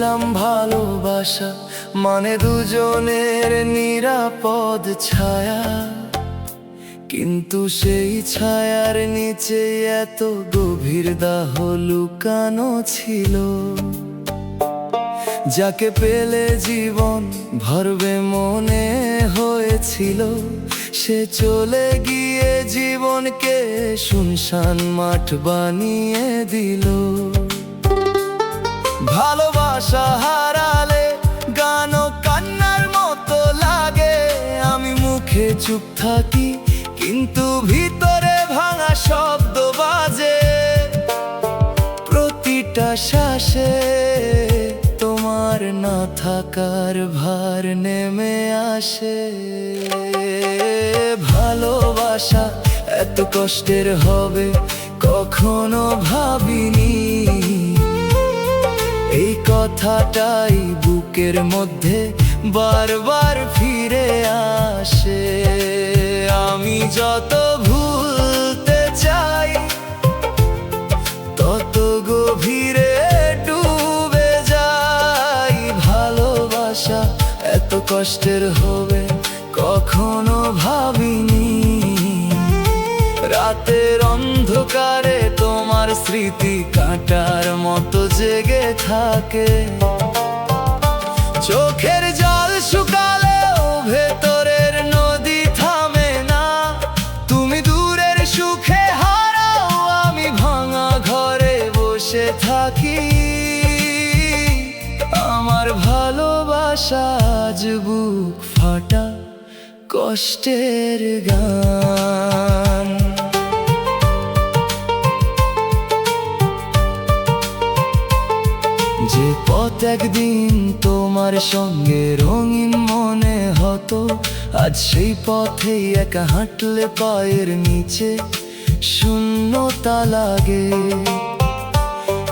ভেবেছিলাম ভালোবাসা মানে দুজনের নিরাপদ ছায়া, কিন্তু সেই ছায়ার নিচে এত গভীর দাহ লুকানো ছিল। যাকে পেলে জীবন ভরবে মনে হয়েছিল, সে চলে গিয়ে জীবনকে শুনশান মাঠ বানিয়ে দিল। ভালোবাসা হারালে গানও কান্নার মতো লাগে। আমি মুখে চুপ থাকি কিন্তু ভিতরে ভাঙা শব্দ বাজে। প্রতিটা শ্বাসে তোমার না থাকার ভার নেমে আসে। ভালোবাসা এত কষ্টের হবে কখনো ভাবিনি, এই কথাটাই বুকের মধ্যে বারবার ফিরে আসে। আমি যত ভুলতে চাই তত গভীরে ডুবে যাই। ভালোবাসা এত কষ্টের হবে কখনো ভাবিনি, রাতের অন্ধকারে তোমার স্মৃতি কাঁটার মতো জেগে থাকে। চোখের জল শুকালেও ভেতরের নদী থামে না। তুমি দূরের সুখে হারাও, আমি ভাঙা ঘরে বসে থাকি। আমার ভালোবাসা আজ বুক ফাটা কষ্টের গান। যে পথ একদিন তোমার সঙ্গে রঙিন মনে হতো, আজ সেই পথেই একা হাঁটলে পায়ের নিচে শূন্যতা লাগে।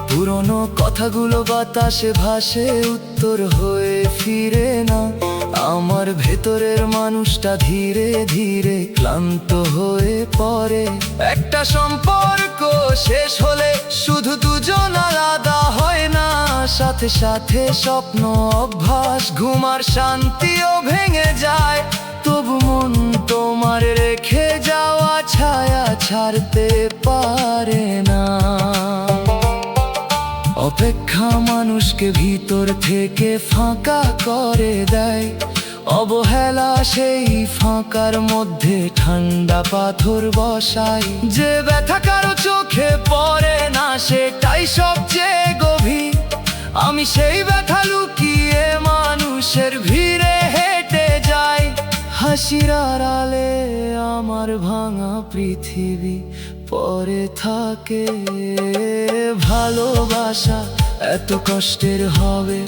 পুরনো কথাগুলো বাতাসে ভাসে, উত্তর হয়ে ফিরে না। আমার ভেতরের মানুষটা ধীরে ধীরে ক্লান্ত হয়ে পড়ে। একটা সম্পর্ক শেষ হলে শুধু দুজন আলাদা হয় না, সাথে সাথে স্বপ্ন, অভ্যাস, ঘুমার শান্তিও ভেঙে যায়। তবু মন তোমার রেখে যাওয়া ছায়া ছাড়তে পারে না। অপেক্ষা মানুষকে ভিতর থেকে ফাঁকা করে দেয়। অবহেলা সেই ফাঁকার মধ্যে ঠান্ডা পাথর বসায়। যে ব্যথা কারো চোখে পড়ে না সেটাই সবচেয়ে গভীর। আমি সেই ব্যথা লুকিয়ে মানুষের ভিড়ে হেঁটে যাই। হাসির আড়ালে আমার ভাঙা পৃথিবী পড়ে থাকে। ভালোবাসা এত কষ্টের হবে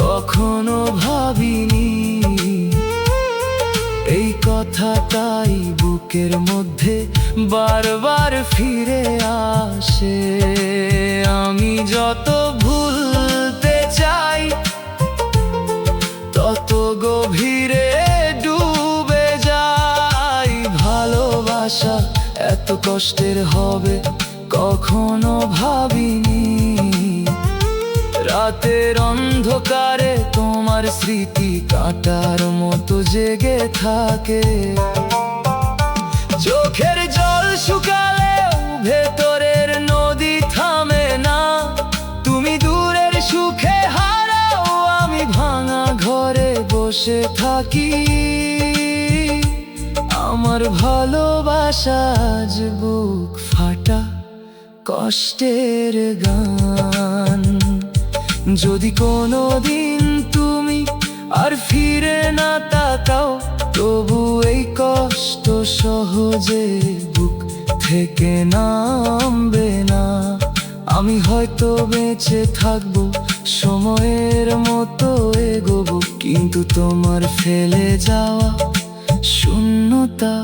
কখনো ভাবিনি, এই কথাটাই বুকের মধ্যে বারবার ফিরে আসে। আমি যত ভুলতে চাই তত গভীরে ডুবে যাই। ভালোবাসা এত কষ্টের হবে কখনো ভাবিনি, রাতের অন্ধকারে তোমার স্মৃতি কাঁটার মতো জেগে থাকে। চোখের জল শুকালেও ভেতরের নদী থামে না। তুমি দূরের সুখে হারাও, আমি ভাঙা ঘরে বসে থাকি। আমার ভালোবাসা আজ বুক ফাটা কষ্টের গান। যদি কোনোদিন তুমি আর ফিরে না তাকাও, তবু এই কষ্ট সহজে বুক থেকে নামবে না। আমি হয়তো বেঁচে থাকবো, সময়ের মতো এগোবো, কিন্তু তোমার ফেলে যাওয়া শূন্যতা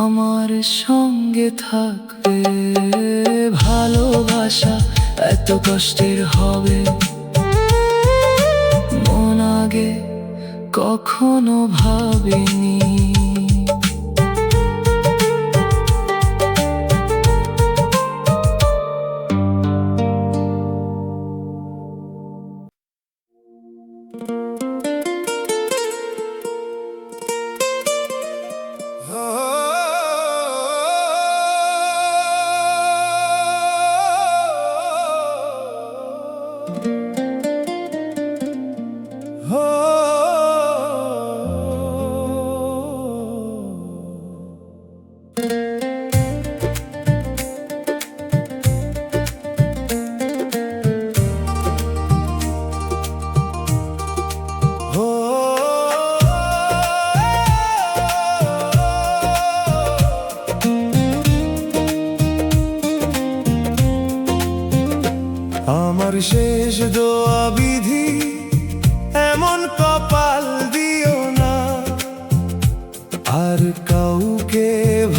আমার সঙ্গে থাকবে। ভালোবাসা এত কষ্টের হবে মন আগে কখনো ভাবেনি। আমার শেষ দোয়া বিধি, এমন কপাল দিও না, আর কাউকে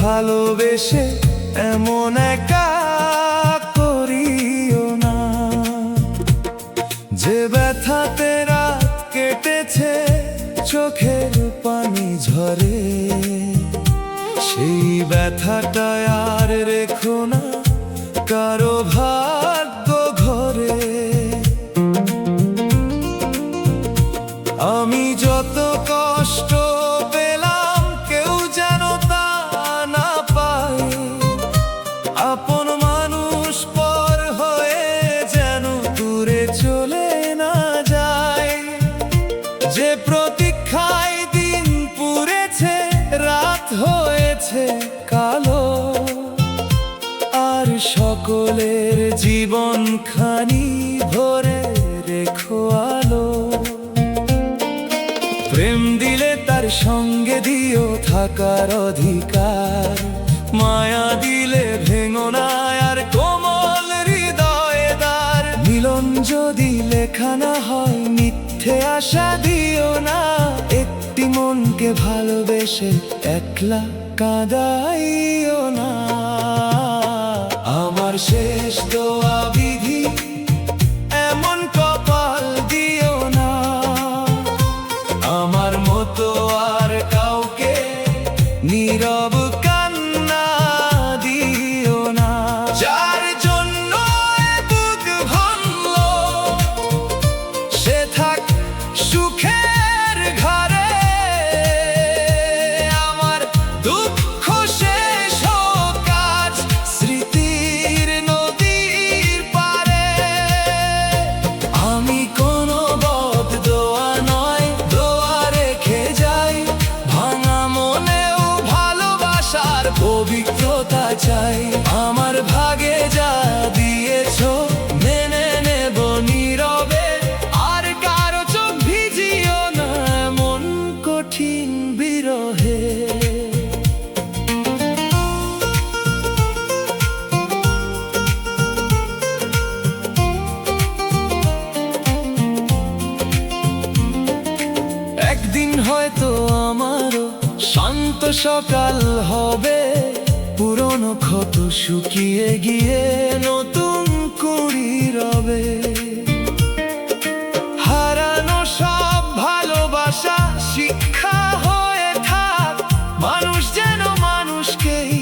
ভালোবেসে এমন একা করিও না। যে ব্যথাতে রাত কেটেছে, চোখের পানি ঝরে, সেই ব্যথাটা আর রেখো না কারো ভাগ্য ঘরে। আমি যত কষ্ট পেলাম, কেউ যেন তা না পায়। আপন মানুষ পর হয়ে যেন দূরে চলে না যায়। যে প্রতীক্ষায় দিন পুড়েছে, রাত হয়েছে কালো, আর সকলের জীবনখানি ভরে রেখো আলো। প্রেম দিলে তার সঙ্গে দিও থাকার অধিকার, মায়া দিলে ভেঙো না আর কোমল হৃদয়ে দ্বার। মিলন যদি লেখা না হয়, মিথ্যে আশা দিও না, একটি মনকে ভালোবেসে একলা কাঁদাইও না। আমার শেষ দোয়া বিধি, এমন কপাল দিও না, আমার মতো আর কাউকে নীরব কান্না দিও না। যার জন্য এ বুক ভাঙলো, সে থাক সুখের ঘরে। আমার দুঃখ শেষ হোক আজ স্মৃতির নদীর পারে। আমি কোনো বদ দোয়া নয়, দোয়া রেখে যাই। ভাঙা মনেও ভালোবাসার পবিত্রতা চাই। আমার ভাগে যা দিয়েছো, মেনে নেব নীরবে, আর কারো চোখ ভিজিও না এমন কঠিন বিরহে। একদিন হয়তো আমারও শান্ত সকাল হবে, পুরনো ক্ষত শুকিয়ে গিয়ে নতুন কুড়ি রবে। হারানো সব ভালোবাসা শিক্ষা হয়ে থাক, মানুষ যেন মানুষকেই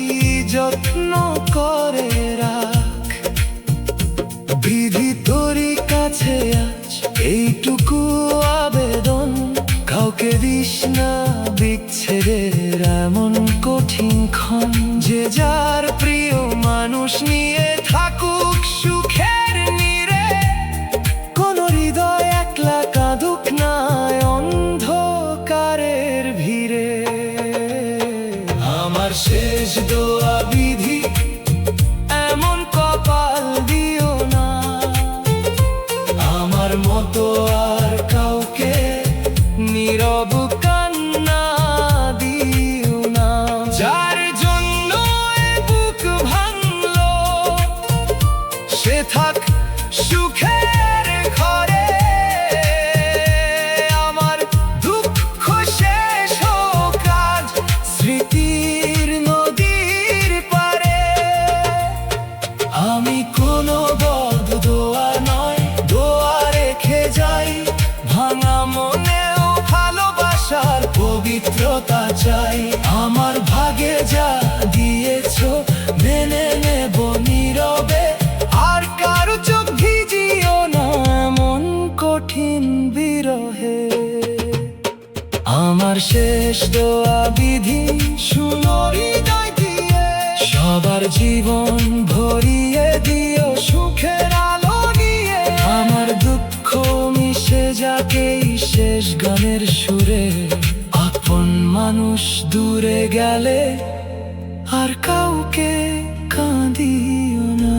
যত্ন করে রাখ। বিধি তোরই কাছে আজ এইটুকু আবেদন, কাউকে দিস না বিচ্ছেদের এমন কঠিন ক্ষণ। যে যার প্রিয় মানুষ নিয়ে থাকুক সুখের নীড়ে, কোন হৃদয় একলা কাঁদুক না অন্ধকারের ভিড়ে। আমার শেষ দোয়া বিধি, এমন কপাল দিও না, আমার মতো আর কাউকে নীরব কান্না দিও না। যার জন্য এ বুক ভাঙলো, সে থাক সুখের ঘরে। আমার দুঃখ শেষ হোক আজ স্মৃতির নদীর পারে। আমি কোনো বদ দোয়া নয়, দোয়া রেখে যাই। ভাঙা মনেও ভালোবাসার পবিত্রতা চাই। আমার ভাগে যা দিয়েছো, মেনে নেব নীরবে, আর কারো চোখ ভিজিও না এমন কঠিন বিরহে। আমার শেষ দোয়া বিধি, শুনো হৃদয় দিয়ে, সবার জীবন ভরিয়ে দিও সুখের আলো নিয়ে। আমার দুঃখ মিশে যাকে শেষ গানের সুরে, আপন মানুষ দূরে গেলে আর কাউকে কাঁদিও না।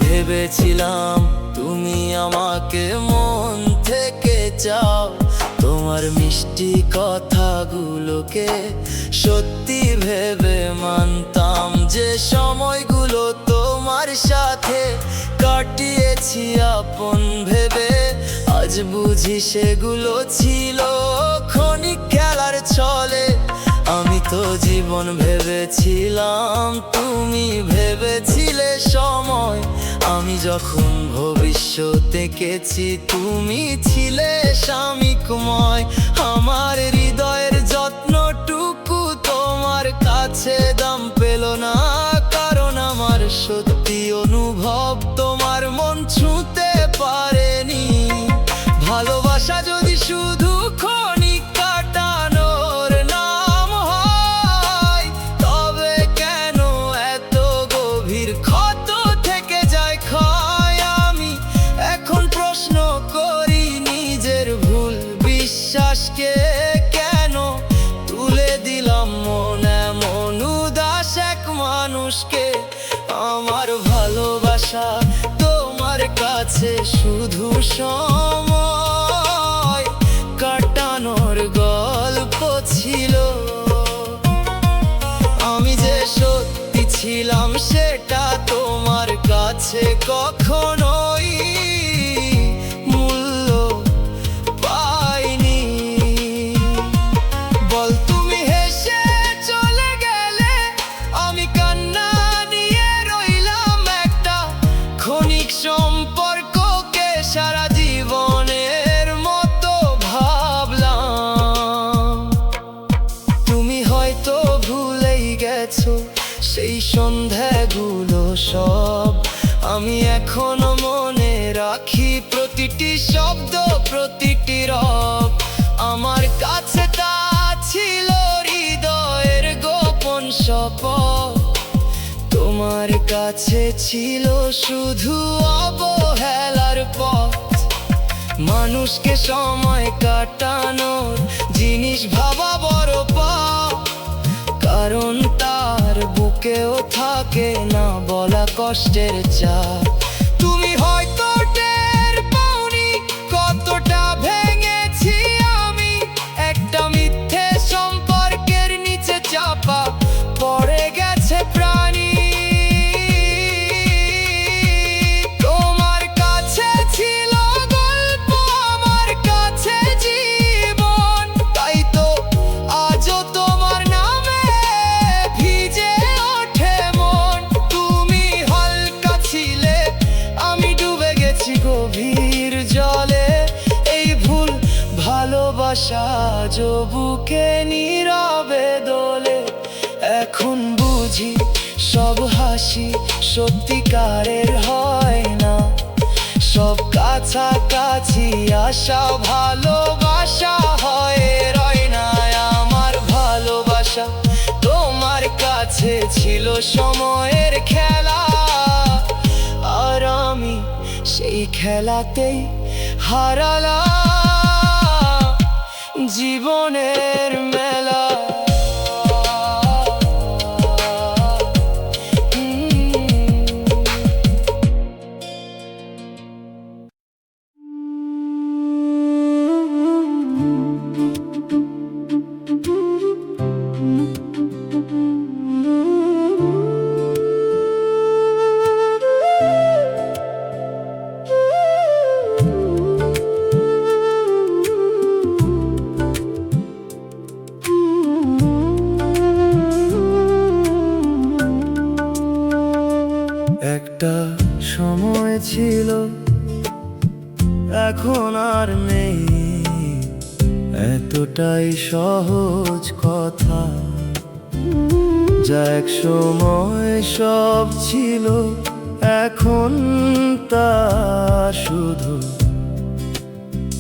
ভেবেছিলাম তুমি আমাকে মন থেকে চাও, তোমার মিষ্টি কথাগুলোকে সত্যি ভেবে মানতাম যে সময়গুলো তোমার সাথে কাটিয়েছি আপন ভেবে। আজ বুঝি সেগুলো ছিল ক্ষণিক খেলার ছলে। আমি তো জীবন ভেবেছিলাম, তুমি ভেবেছিলে সময়। আমি যখন ভবিষ্যৎ দেখেছি, তুমি ছিলে সাময়িকময়। আমার হৃদয়ের যত্নটুকু তোমার কাছে দাম পেল না, কারণ আমার সত্যি অনুভব তোমার মন ছুঁতে পারেনি। ভালোবাসা যদি শুধু ক্ষণিক কাটানোর নাম হয়, তবে কেন এত গভীর ক্ষত থেকে যায় ক্ষয়? আমি এখন প্রশ্ন করি নিজের ভুল বিশ্বাসকে কেন তুলে দিলাম মন এমন উদাস এক মানুষকে। আমার ভালোবাসা তোমার কাছে শুধু সময় কাটানোর গল্প ছিল। আমি যে সত্যি ছিলাম সেটা তোমার কাছে কখনোই মূল্য পাইনি। বল তুমি হেসে চলে গেলে, আমি কান্না নিয়ে রইলাম। একটা ক্ষণিক সম্পর্ককে সারা জীবনের মতো ভাবলাম। তুমি হয়তো ভুলেই গেছো সেই সন্ধ্যাগুলো সব। আমি এখনো মনে রাখি প্রতিটি শব্দ, প্রতিটি রব। আমার কাছে তা ছিল হৃদয়ের গোপন শপথ। তোমার কাছে ছিল শুধু অবহেলার পথ। মানুষকে সময় কাটানোর জিনিস ভাবা বড় পাপ, কারণ তার বুকেও থাকে না বলা কষ্টের চাপ। তুমি হয়তো টের পাওনি কতটা ভেঙেছি আমি, একটা মিথ্যে সম্পর্কের নিচে চাপা পড়ে গেছে প্রাণী। তোমার কাছে ছিল গল্প, আমার কাছে জীবন, তাই তো আজও তোমার নামে ভিজে ওঠে মন। তুমি হালকা ছিলে, আমি ডুবে গেছি গভীর জলে। এই ভুল ভালোবাসা আজ বুকে নীরবে দোলে। এখন বুঝি সব হাসি সত্যিকারের হয় না, সব কাছাকাছি আসা ভালোবাসা হয়ে রয় না। আমার ভালোবাসা তোমার কাছে ছিল সময়ের খেলা, আর আমি সেই খেলাতেই হারালাম জীবনের মেলা। একটা সময় ছিল, এখন আর নেই এতটাই সহজ কথা। যা এক সময় সব ছিল, এখন তা শুধু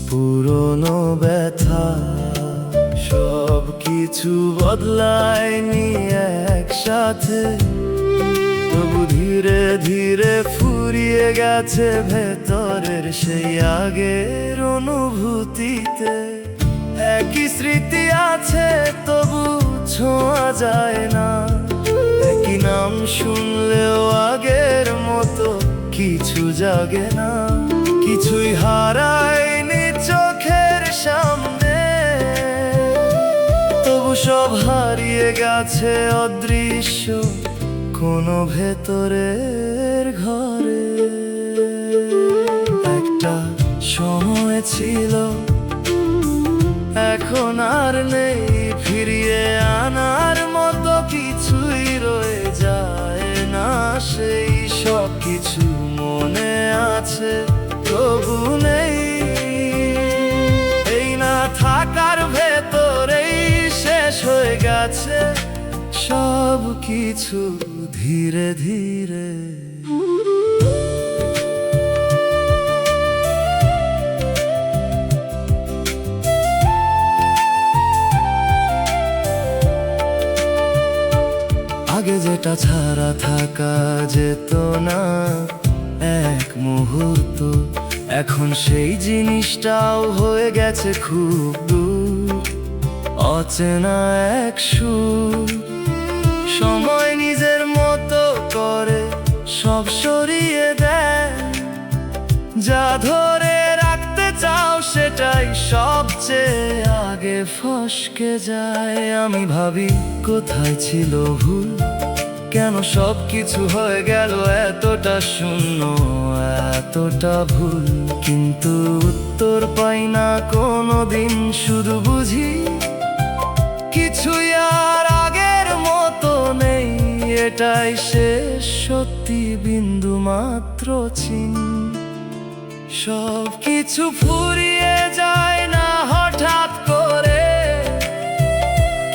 পুরনো ব্যথা। সব কিছু বদলায়নি একসাথে, তবু ধীরে ধীরে ফুরিয়ে গেছে ভেতরের সেই আগের অনুভূতিতে। একই স্মৃতি আছে তবু ছোঁয়া যায় না, একই নাম শুনলেও আগের মতো কিছু জাগে না। কিছুই হারায়নি চোখের সামনে, তবু সব হারিয়ে গেছে অদৃশ্য কোনো ভেতরের ঘরে। একটা সময় ছিল, এখন আর নেই, ফিরিয়ে আনার মতো কিছুই রয়ে যায় না। সেই সব কিছু মনে আছে তবু নেই, এই না থাকার ভেতরেই শেষ হয়ে গেছে সব কিছু ধীরে ধীরে। আগে যেটা ছাড়া থাকা যেত না এক মুহূর্ত, এখন সেই জিনিসটাও হয়ে গেছে খুব দূর। অচেনা এক সুর, সময় নিজের মতো করে সব সরিয়ে দেয়। যা ধরে রাখতে চাও সেটাই সবচেয়ে আগে ফসকে যায়। আমি ভাবি কোথায় ছিল ভুল, কেন সব কিছু হয়ে গেল এতটা শূন্য, এতটা ভুল। কিন্তু উত্তর পাই না কোনোদিন, শুধু বুঝি কিছুই আর আগের মতো নেই। এটাই শেষ সত্যি, বিন্দু মাত্র চিহ্ন। সব কিছু ফুরিয়ে যায় না হঠাৎ করে,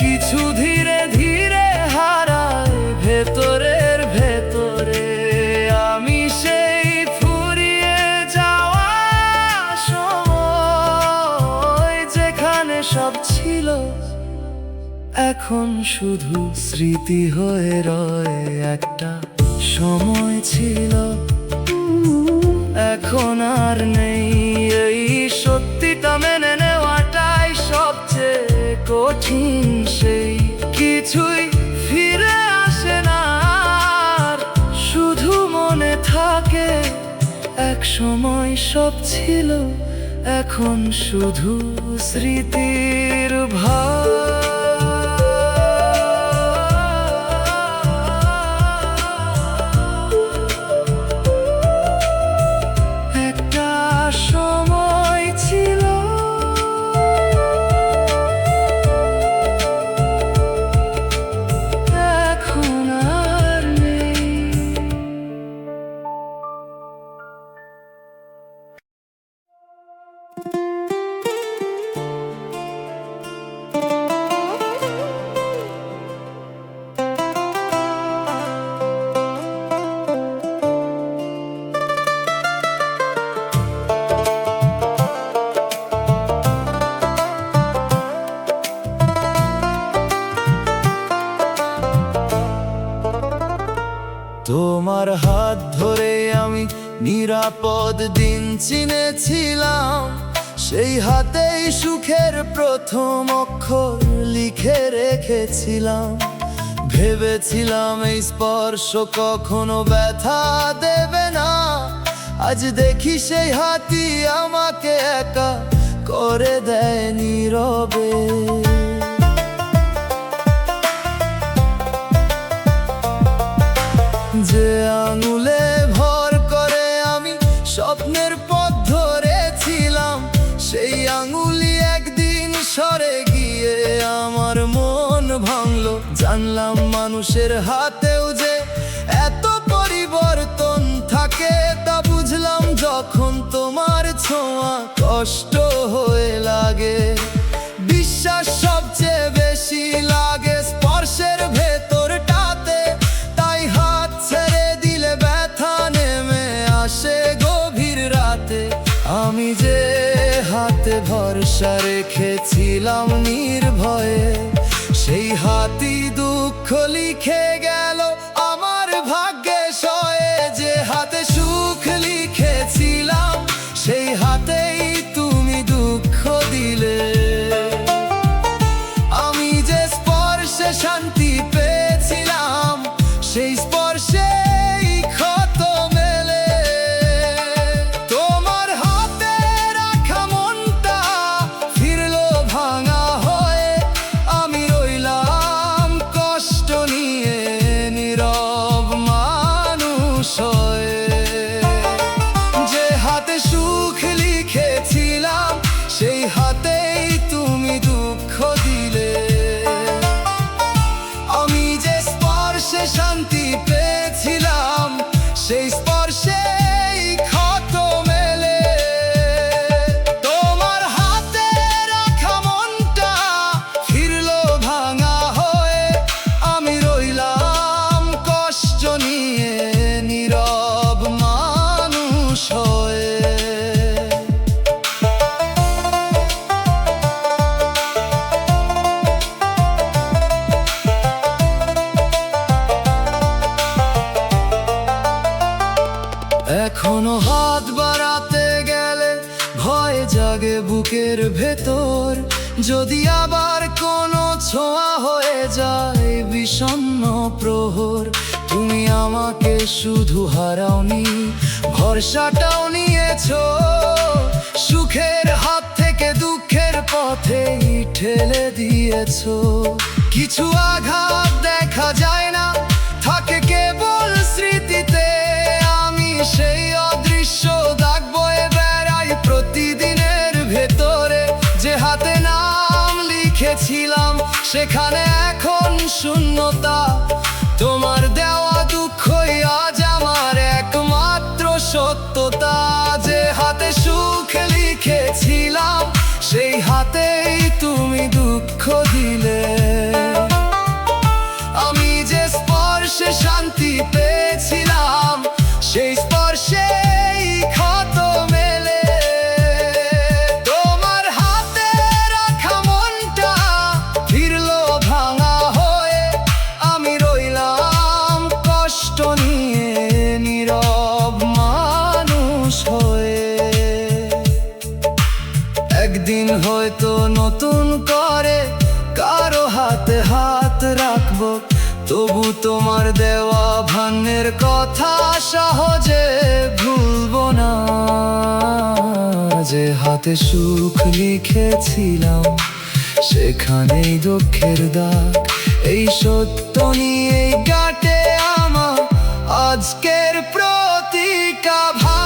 কিছু ধীরে ধীরে হারায় ভেতরের ভেতরে। আমি সেই ফুরিয়ে যাওয়া সময়, যেখানে সব ছিল এখন শুধু স্মৃতি হয়ে রয়। একটা সময় ছিল, এখন আর নেই, এই সত্যিটা মেনে নেওয়াটাই সবচেয়ে কঠিন। সেই কিছুই ফিরে আসে না আর, শুধু মনে থাকে এক সময় সব ছিল, এখন শুধু স্মৃতির ভার। তোমার হাত ধরে আমি নিরাপদ দিন চিনেছিলাম, সেই হাতেই সুখের প্রথম অক্ষর লিখে রেখেছিলাম। ভেবেছিলাম এই স্পর্শ কখনো ব্যথা দেবে না, আজ দেখি সেই হাতই আমাকে একা করে দেয় নীরবে। যে আঙুলে ভর করে আমি স্বপ্নের পথ ধরেছিলাম, সেই আঙুলি একদিন সরে গিয়ে আমার মন ভাঙলো। জানলাম মানুষের হাতেও যে এত পরিবর্তন থাকে, তা বুঝলাম যখন তোমার ছোঁয়া কষ্ট হয়ে লাগে। বিশ্বাস সবচেয়ে বেশি লাগে স্পর্শের ভেতরটা, ভরসা রেখেছিলাম নির্ভয়ে, সেই হাতই দুঃখ লিখে গেল আমার ভাগ্যে সয়ে। যে হাতে সুখ লিখেছিলাম সেই হাতেই তুমি দুঃখ দিলে। আমি যে স্পর্শে শান্তি পেয়েছিলাম সেই স্পর্শেই ক্ষত মেলে। তোমার হাতে রাখা মনটা ফিরলো ভাঙা হয়ে, আমি রইলাম কষ্ট নিয়ে নীরব মানুষ হয়ে। যে হাতে সুখ লিখেছিলাম সেই হাতেই তুমি দুঃখ দিলে। আমি যে স্পর্শে শান্তি পেয়েছিলাম সেই স্পর্শেই ক্ষত মেলে। তোমার হাতে রাখা মনটা ফিরলো ভাঙা হয়ে, আমি রইলাম কষ্ট নিয়ে নীরব মানুষ হয়ে। এখনো হাত বাড়াতে গেলে ভয় জাগে বুকের ভেতর, যদি আবার কোনো ছোঁয়া হয়ে যায় বিষণ্ণ প্রহর। তুমি আমাকে শুধু হারাওনি, ভরসাটাও নিয়েছো, সুখের হাত থেকে দুঃখের পথেই ঠেলে দিয়েছো। কিছু আঘাত দেখা যায় না, থাকে কেবল স্মৃতিতে। আমি সেই অদৃশ্য দাগ বয়ে বেড়াই প্রতিদিনের ভেতরে। যে হাতে নাম লিখেছিলাম সেখানে এখন শূন্যতা। তোমার দেওয়া দুঃখই আজ আমার একমাত্র সত্যতা। যে হাতে সুখ লিখেছিলাম সেই হাতেই তুমি দুঃখ দিলে। আমি যে স্পর্শে শান্তি পেয়েছিলাম সেই স্পর্শেই ক্ষত মেলে। তোমার হাতে রাখা মনটা ফিরলো ভাঙা হয়ে, আমি রইলাম কষ্ট নিয়ে নীরব মানুষ হয়ে। একদিন হয়তো নতুন করে কারো হাতে হাত রাখবো, তবু তোমার দেওয়া ভাঙের কথা সহজে ভুলবো না। যে হাতে সুখ লিখেছিলাম সেখানেই দুঃখের দাগ, এই সত্য নিয়েই কাটে আমার আজকের প্রতিকাভা।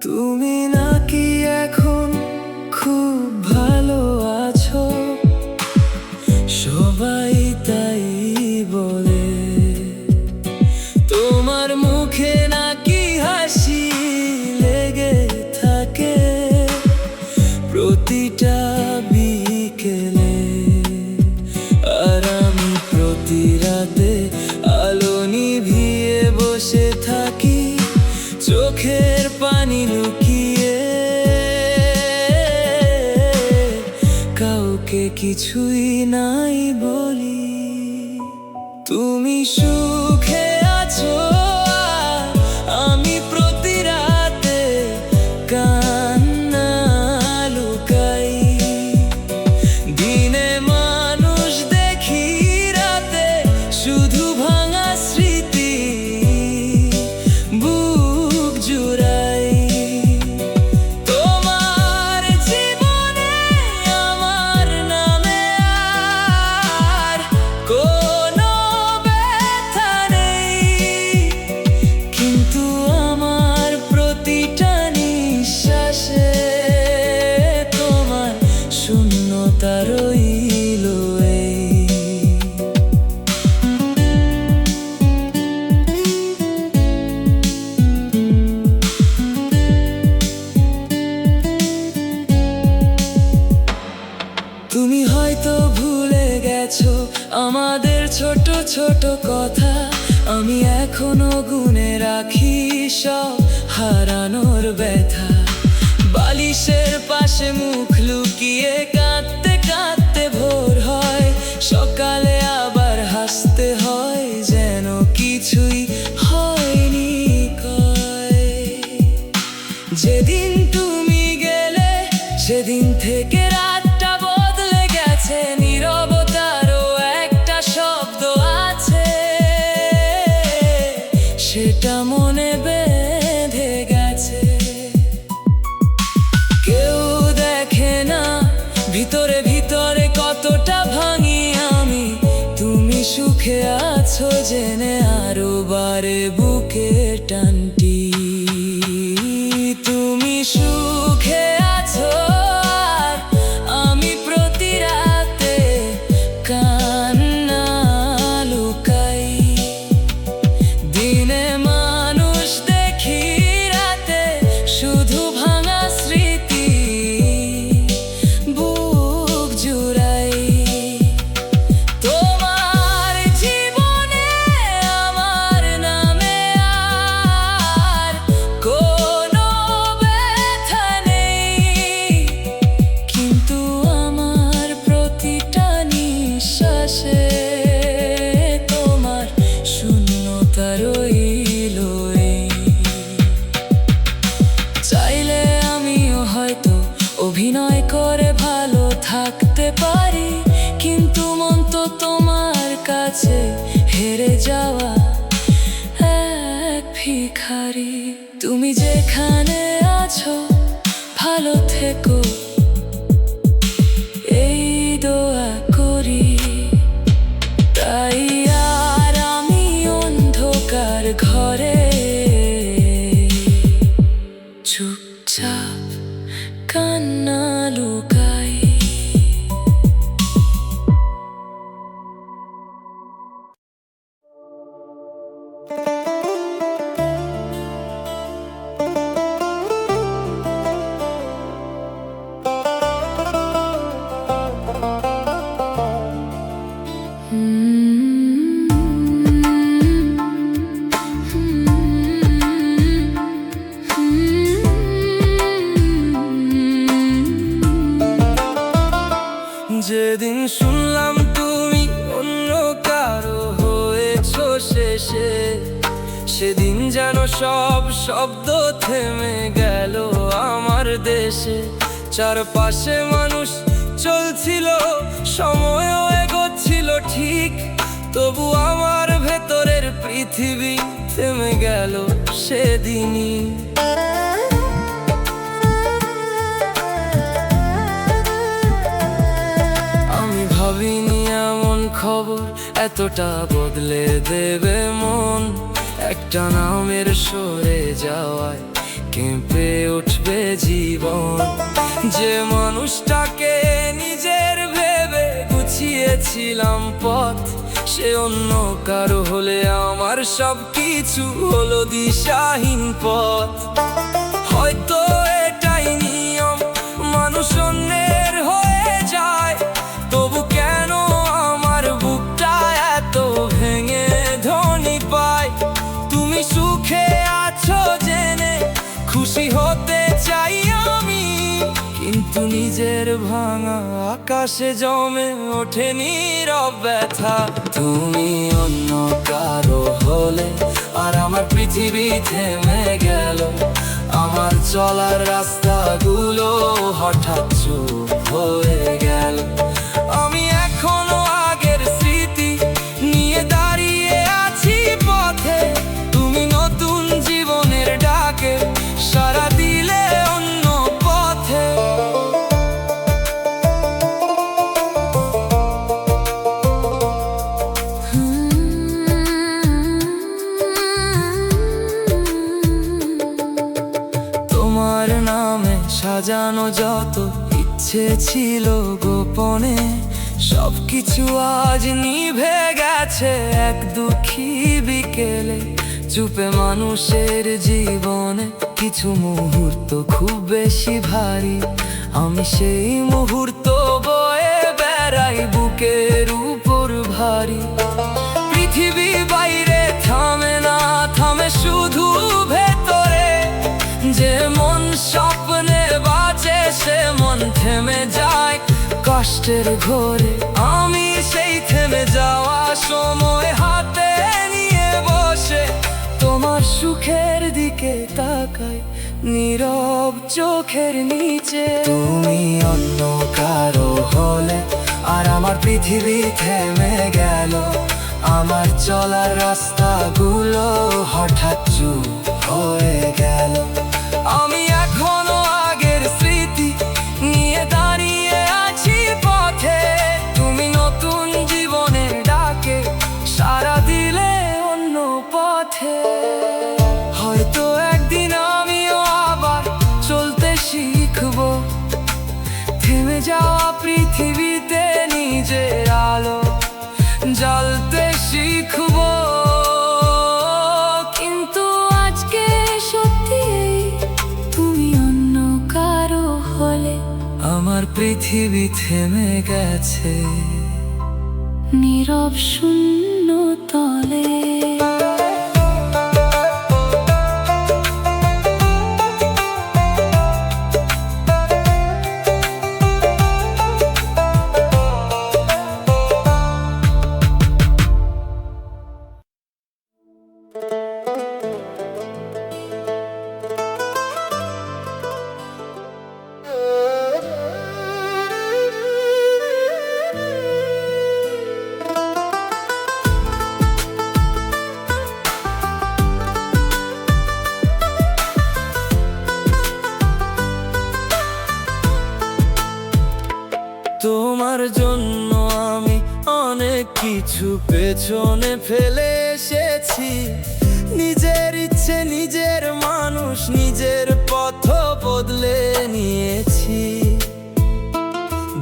তুমি নাকি এখন খুব ভালো আছো, সবাই তাই বলে। তোমার মুখে নাকি হাসি লেগে থাকে প্রতিটা বিকেলে। আর আমি প্রতি রাতে আলো নিভিয়ে বসে থাকি চোখের পানি লুকিয়ে। কাউকে কিছুই নাই বলি, তুমি সুখে আছো আর আমি প্রতি রাতে কান্না লুকাই। দিনে মানুষ দেখি, রাতে শুধু ভাঙা স্মৃতি বুক জুড়াই। তোমার জীবনে আমার নামে আর কোনো ব্যথা নেই। তুমি হয়তো ভুলে গেছো আমাদের ছোট ছোট কথা, আমি এখনো গুনে রাখি সব হারানোর ব্যথা। বালিশের পাশে মুখ লুকিয়ে কাঁদতে কাঁদতে ভোর হয়, সকালে আবার হাসতে হয় যেন কিছুই হয়নি কয়। যেদিন তুমি গেলে সেদিন থেকে রাতটা বদলে গেছে, নীরবতারও একটা শব্দ আছে, সেটা মনে বেঁধে গেছে। কেউ দেখে না ভিতরে ভিতরে কতটা ভাঙি আমি, তুমি সুখে আছো জেনে আরো বারে বুকে টানটি। তুমি সুখে আছো আর আমি প্রতি রাতে কান্না লুকাই। দিনে মানুষ দেখি, রাতে শুধু ভাঙা স্মৃতি বুক জুড়াই। তোমার জীবনে আমার নামে আর কোনো ব্যথা নেই, কিন্তু আমার প্রতিটা নিঃশ্বাসে তোমার শূন্যতা রইল। চাইলে আমিও হয়তো অভিনয় করে ভালো থাকতে পারি, কিন্তু মন তো তোমার কাছে হেরে যাওয়া এক ভিখারি। তুমি যেখানে আছো ভালো থেকো, এই দোয়া করি। তাই আর আমি অন্ধকার ঘরে চুপচাপ কান্না লুকাই। যেদিন শুনলাম তুমি অন্য কারো হয়েছো শেষে, সেদিন যেন সব শব্দ থেমে গেল আমার দেশে। চারপাশে মানুষ চলছিল, সময়ও এগোচ্ছিল ঠিক, তবু আমার ভেতরের পৃথিবী থেমে গেল সেদিনই। আমি ভাবিনি এমন খবর এতটা বদলে দেবে মন, একটা নামের সরে যাওয়ায় কেঁপে উঠবে জীবন। যে মানুষটাকে নিজের ভেবে গুছিয়েছিলাম পথ, সে অন্য কারো হলে আমার সব কিছু হলো দিশাহীন পথ। হয়তো এটাই নিয়ম, মানুষ অন্যের হয়ে যায়, তবু কেন আমার বুকটা এত ভেঙে ধ্বনি পায়। তুমি সুখে আছো জেনে খুশি হতে চাই আমি, কিন্তু নিজের ভাঙা আকাশে জমে ওঠে নীরব ব্যথা। তুমি অন্য কারো হলে আর আমার পৃথিবী থেমে গেল, আমার চলার রাস্তাগুলো হঠাৎ চুপ হয়ে গেল। আমি এখনো আগের স্মৃতি নিয়ে দাঁড়িয়ে আছি পথে, তুমি নতুন জীবনের ডাকে সাড়া দিলে অন্য পথে। তোমার নামে সাজানো যত ইচ্ছে ছিল গোপনে, সবকিছু আজ নিভে গেছে এক দুঃখী বিকেলে। চুপে মানুষের জীবনে কিছু মুহূর্ত খুব বেশি ভারী, আমি সেই মুহূর্ত বয়ে থেমে যায় কষ্টের ঘোরে। আমি সেই থেমে যাওয়া সময় হাতে নিয়ে বসে তোমার সুখের দিকে তাকাই নীরব চোখের নিচে। তুমি অন্য কারো হলে আর আমার পৃথিবী থেমে গেল, আমার চলার রাস্তাগুলো হঠাৎ চুপ হয়ে গেল। আমি এখনো আগের স্মৃতি নিয়ে দাঁড়িয়ে আছি পথে, তুমি নতুন জীবনের ডাকে সাড়া দিলে অন্য পথে। হয়তো একদিন আমিও আবার চলতে শিখবো, থেমে যাওয়া পৃথিবীতে নিজের আলো জ্বালতে শিখবো। কিন্তু আজকে সত্যি তুমি অন্য কারো হলে আমার পৃথিবী থেমে গেছে নীরব শূন্য তলে। তোমার জন্য আমি অনেক কিছু পেছনে ফেলে এসেছি, নিজের ইচ্ছে নিজের মানুষ নিজের পথ বদলে নিয়েছি।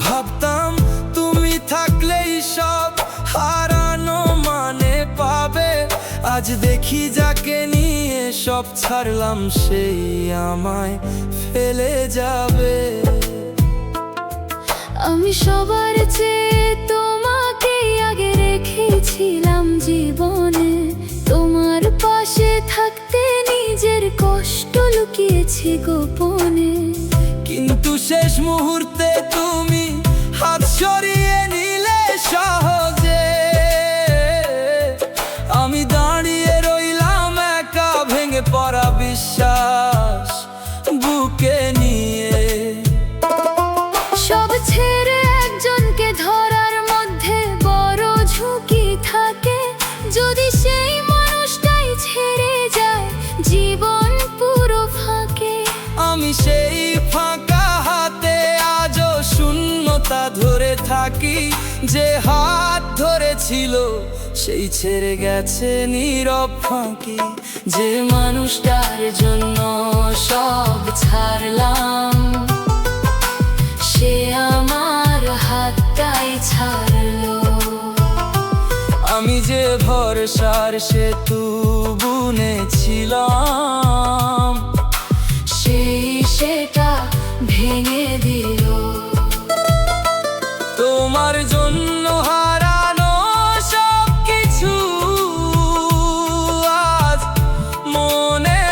ভাবতাম তুমি থাকলেই সব হারানো মানে পাবে, আজ দেখি যাকে নিয়ে সব ছাড়লাম সেই আমায় ফেলে যাবে। আমি সবার চেয়ে তোমাকে আগে রেখেছিলাম জীবনে, তোমার পাশে থাকতে নিজের কষ্ট লুকিয়েছি গোপনে। কিন্তু শেষ মুহূর্তে তুমি হাত সরিয়ে নিলে সহজে, আমি দাঁড়িয়ে রইলাম একা ভেঙে পড়া বিশ্বাস বুকে নিয়ে। সব ছেড়ে একজনকে ধরার মধ্যে বড় ঝুঁকি থাকে, যদি সেই মানুষটাই ছেড়ে যায় জীবন পুরো ফাঁকে। আমি সেই ফাঁকা হাতে আজও শূন্যতা ধরে থাকি, যে হাত ধরেছিল সেই ছেড়ে গেছে নীরব ফাঁকি। যে মানুষটার জন্য সব ছাড়লাম সে আমার হাতটাই ছাড়লো। আমি যে ভরসার সেতু বুনেছিলাম সেটা ভেঙে দিল। তোমার জন্য হারানো সব কিছু আজ মনে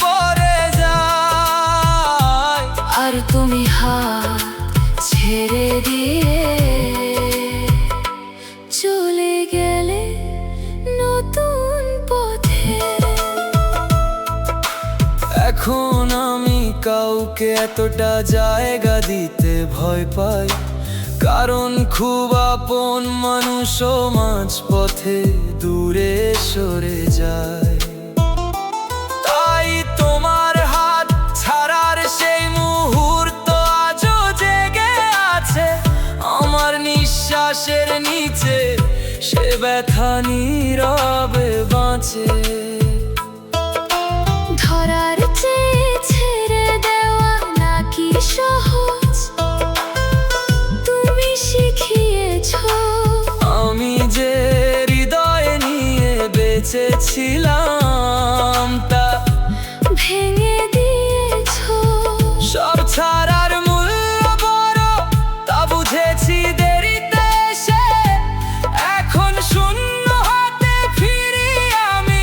পড়ে যায়। আর তুমি হাত ছেড়ে দিয়ে চলে গেলে নতুন পথে। এখন আমি কাউকে এতটা জায়গা দিতে ভয় পাই, কারণ খুব আপন মানুষও মাঝ পথে দূরে সরে যায়। তাই তোমার হাত ছাড়ার সেই মুহূর্ত আজও জেগে আছে আমার নিঃশ্বাসের নিচে, সে ব্যথা নীরবে বাঁচে। ধরার চেয়ে ছেড়ে দেওয়া নাকি সহজ, তুমি শিখিয়েছো। আমি যে হৃদয় নিয়ে বেঁচেছিলাম তা ভেঙে দিয়েছো। সব ছাড়ার মূল্য বড় তা বুঝেছি দেরিতে এসে। এখন শূন্য হাতে ফিরি আমি,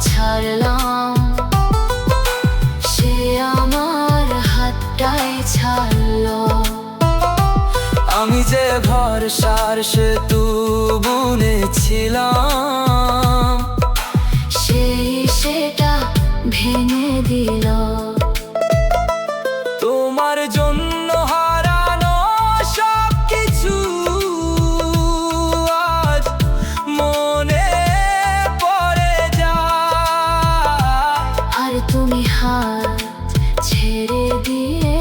ছাড়লাম, সে আমার হাতটাই ছাড়লো। আমি যে ভরসার সেতু বুনেছিলাম, সেই সেটা ভেঙে দিল। তোমার জন্য হারানো সব কিছু আজ মনে পড়ে যায়। আর তুমি হাত ছেড়ে দিয়ে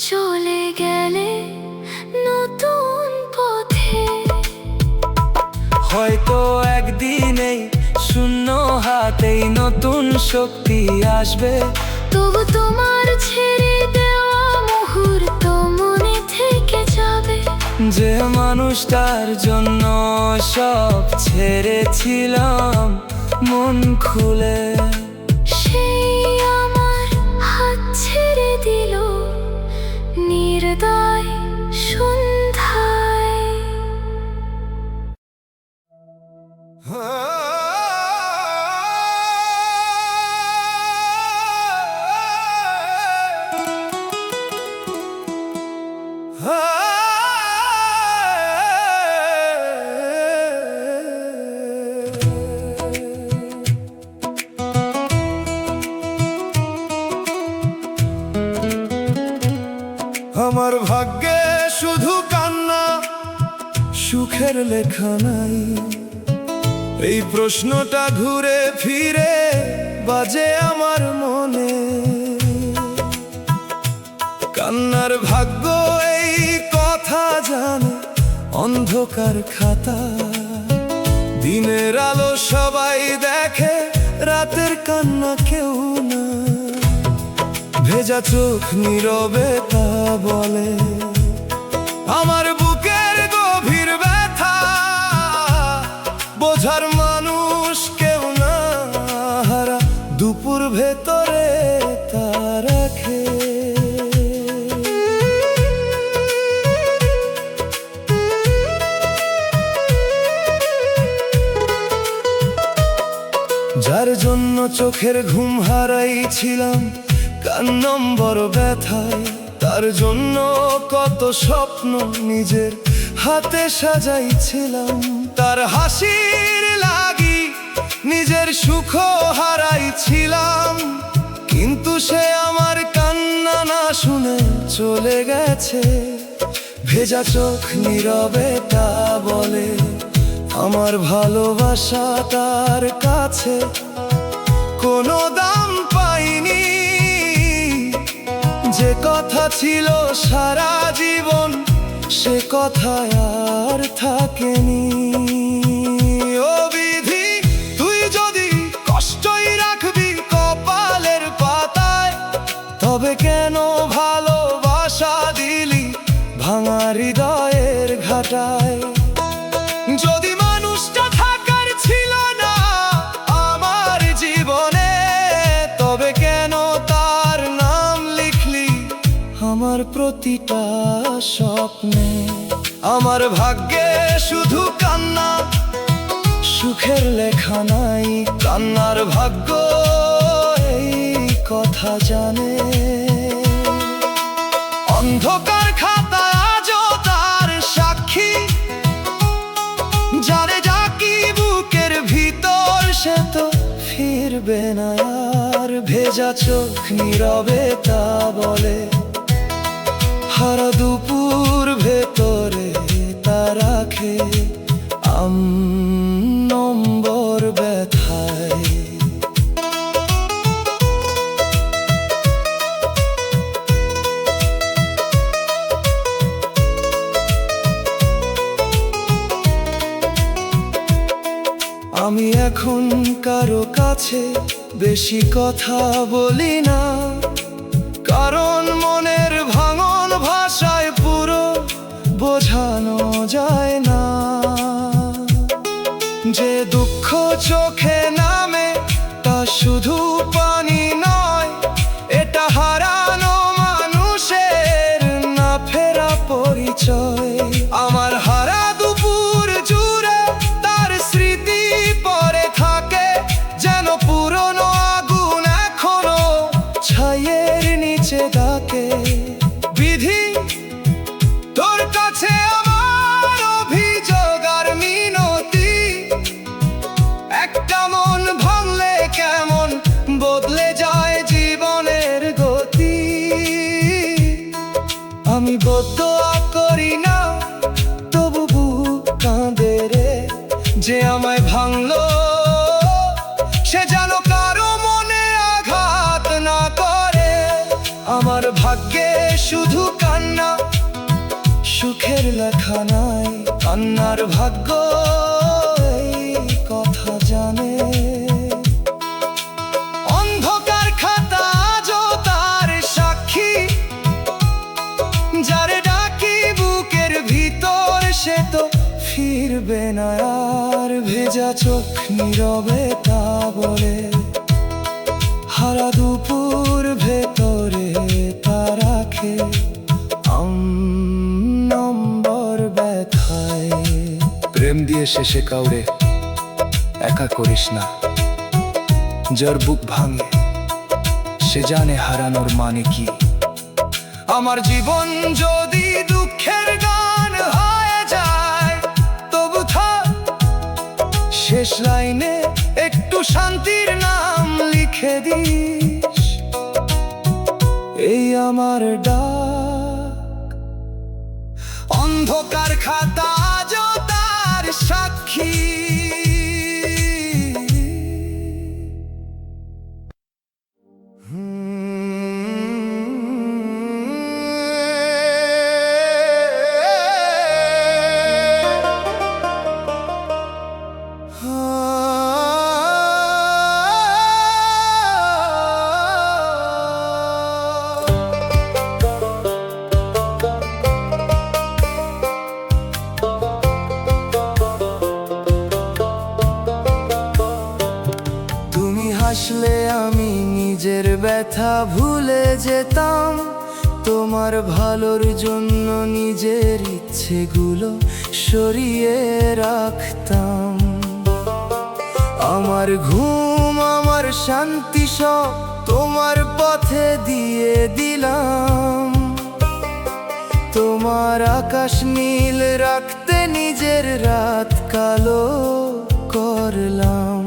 চলে গেলে নতুন পথে। হয়তো একদিনেই শূন্য হাতেই নতুন শক্তি আসবে। তবু তোমার ছেড়ে দেওয়া মুহূর্ত মনে থেকে যাবে। যে মানুষটার জন্য সব ছেড়েছিলাম মন খুলে, সেই আমার হাত ছেড়ে দিল নির্দয় সন্ধ্যায়। আমার ভাগ্যে শুধু কান্না, সুখের লেখা নাই। এই প্রশ্নটা ঘুরে ফিরে বাজে আমার মনে। কান্নার ভাগ্য এই কথা জানে অন্ধকার খাতা। দিনের আলো সবাই দেখে, রাতের কান্না কেউ না। ভেজা চোখ নীরবে তা বলে আমার বুকের গভীর ব্যথা। বোঝার মানুষ কেউ না, হারা দুপুর ভেতরে তা রাখে। যার জন্য চোখের ঘুম হারাইছিলাম নম্বর ব্যথায়, তার জন্য কত স্বপ্ন নিজের হাতে সাজাইছিলাম। তার হাসির লাগি নিজের সুখ হারাইছিলাম। কিন্তু সে আমার কান্না না শুনে চলে গেছে। ভেজা চোখ নীরবে তা বলে আমার ভালোবাসা তার কাছে কোনো দাম পাইনি। যে কথা ছিল সারা জীবন, সে কথা আর থাকেনি। ও বিধি, তুই যদি কষ্টই রাখবি কপালের পাতায়, তবে কেন ভালোবাসা দিলি ভাঙা হৃদয়ের ঘাটায়? যদি মানুষটা থাকার ছিল না আমার জীবনে, তবে কেন তার নাম লিখলি আমার প্রতিটা স্বপ্নে? আমার ভাগ্যে শুধু কান্না, সুখের লেখা নাই। কান্নার ভাগ্য এই কথা জানে। অন্ধকার খাতা আজও তার সাক্ষী, যারে ডাকি বুকের ভিতর সে তো ফিরবে না আর। ভেজা চোখ নীরবে তা বলে হারা দুপুর ভেতরে তা রাখে নম্বর ব্যথায়। আমি এখন কারো কাছে বেশি কথা বলি না, কারণ মনের ভাঙন ভাষায় পুরো বোঝানো যায় না। যে দুঃখ চোখে নামে তা শুধু পানি নয়, এটা হারানো মানুষের না ফেরা পরিচয়। আমার হারা দুপুর জুড়ে তার স্মৃতি পড়ে ভাঙলো, সে যেন কারো মনে আঘাত না করে। আমার ভাগ্যে শুধু কান্না, সুখের লেখা নাই। কান্নার ভাগ্য এই কথা জানে। অন্ধকার খাতা আজও তার সাক্ষী, যারে ডাকি বুকের ভিতর সে তো ফিরবে না আর। ভেজা চোখ নীরবে তা বলে, হারা দুপুর ভেতরে তা রাখে নম্বর ব্যথায়। প্রেম দিয়ে শেষে কাউরে একা করিস না, যার বুক ভাঙে সে জানে হারানোর মানে কি। আমার জীবন যদি দুঃখের গান হয়ে যায়, তবু থাক শেষ লাইনে একটু শান্তির নাম লিখে দিস। এই আমার ডাক, অন্ধকার খাতা আজও তার সাক্ষী। হাসলে আমি নিজের ব্যথা ভুলে যেতাম, তোমার ভালোর জন্য নিজের ইচ্ছেগুলো সরিয়ে রাখতাম। আমার ঘুম আমার শান্তি সব তোমার পথে দিয়ে দিলাম। তোমার আকাশ নীল রাখতে নিজের রাত কালো করলাম।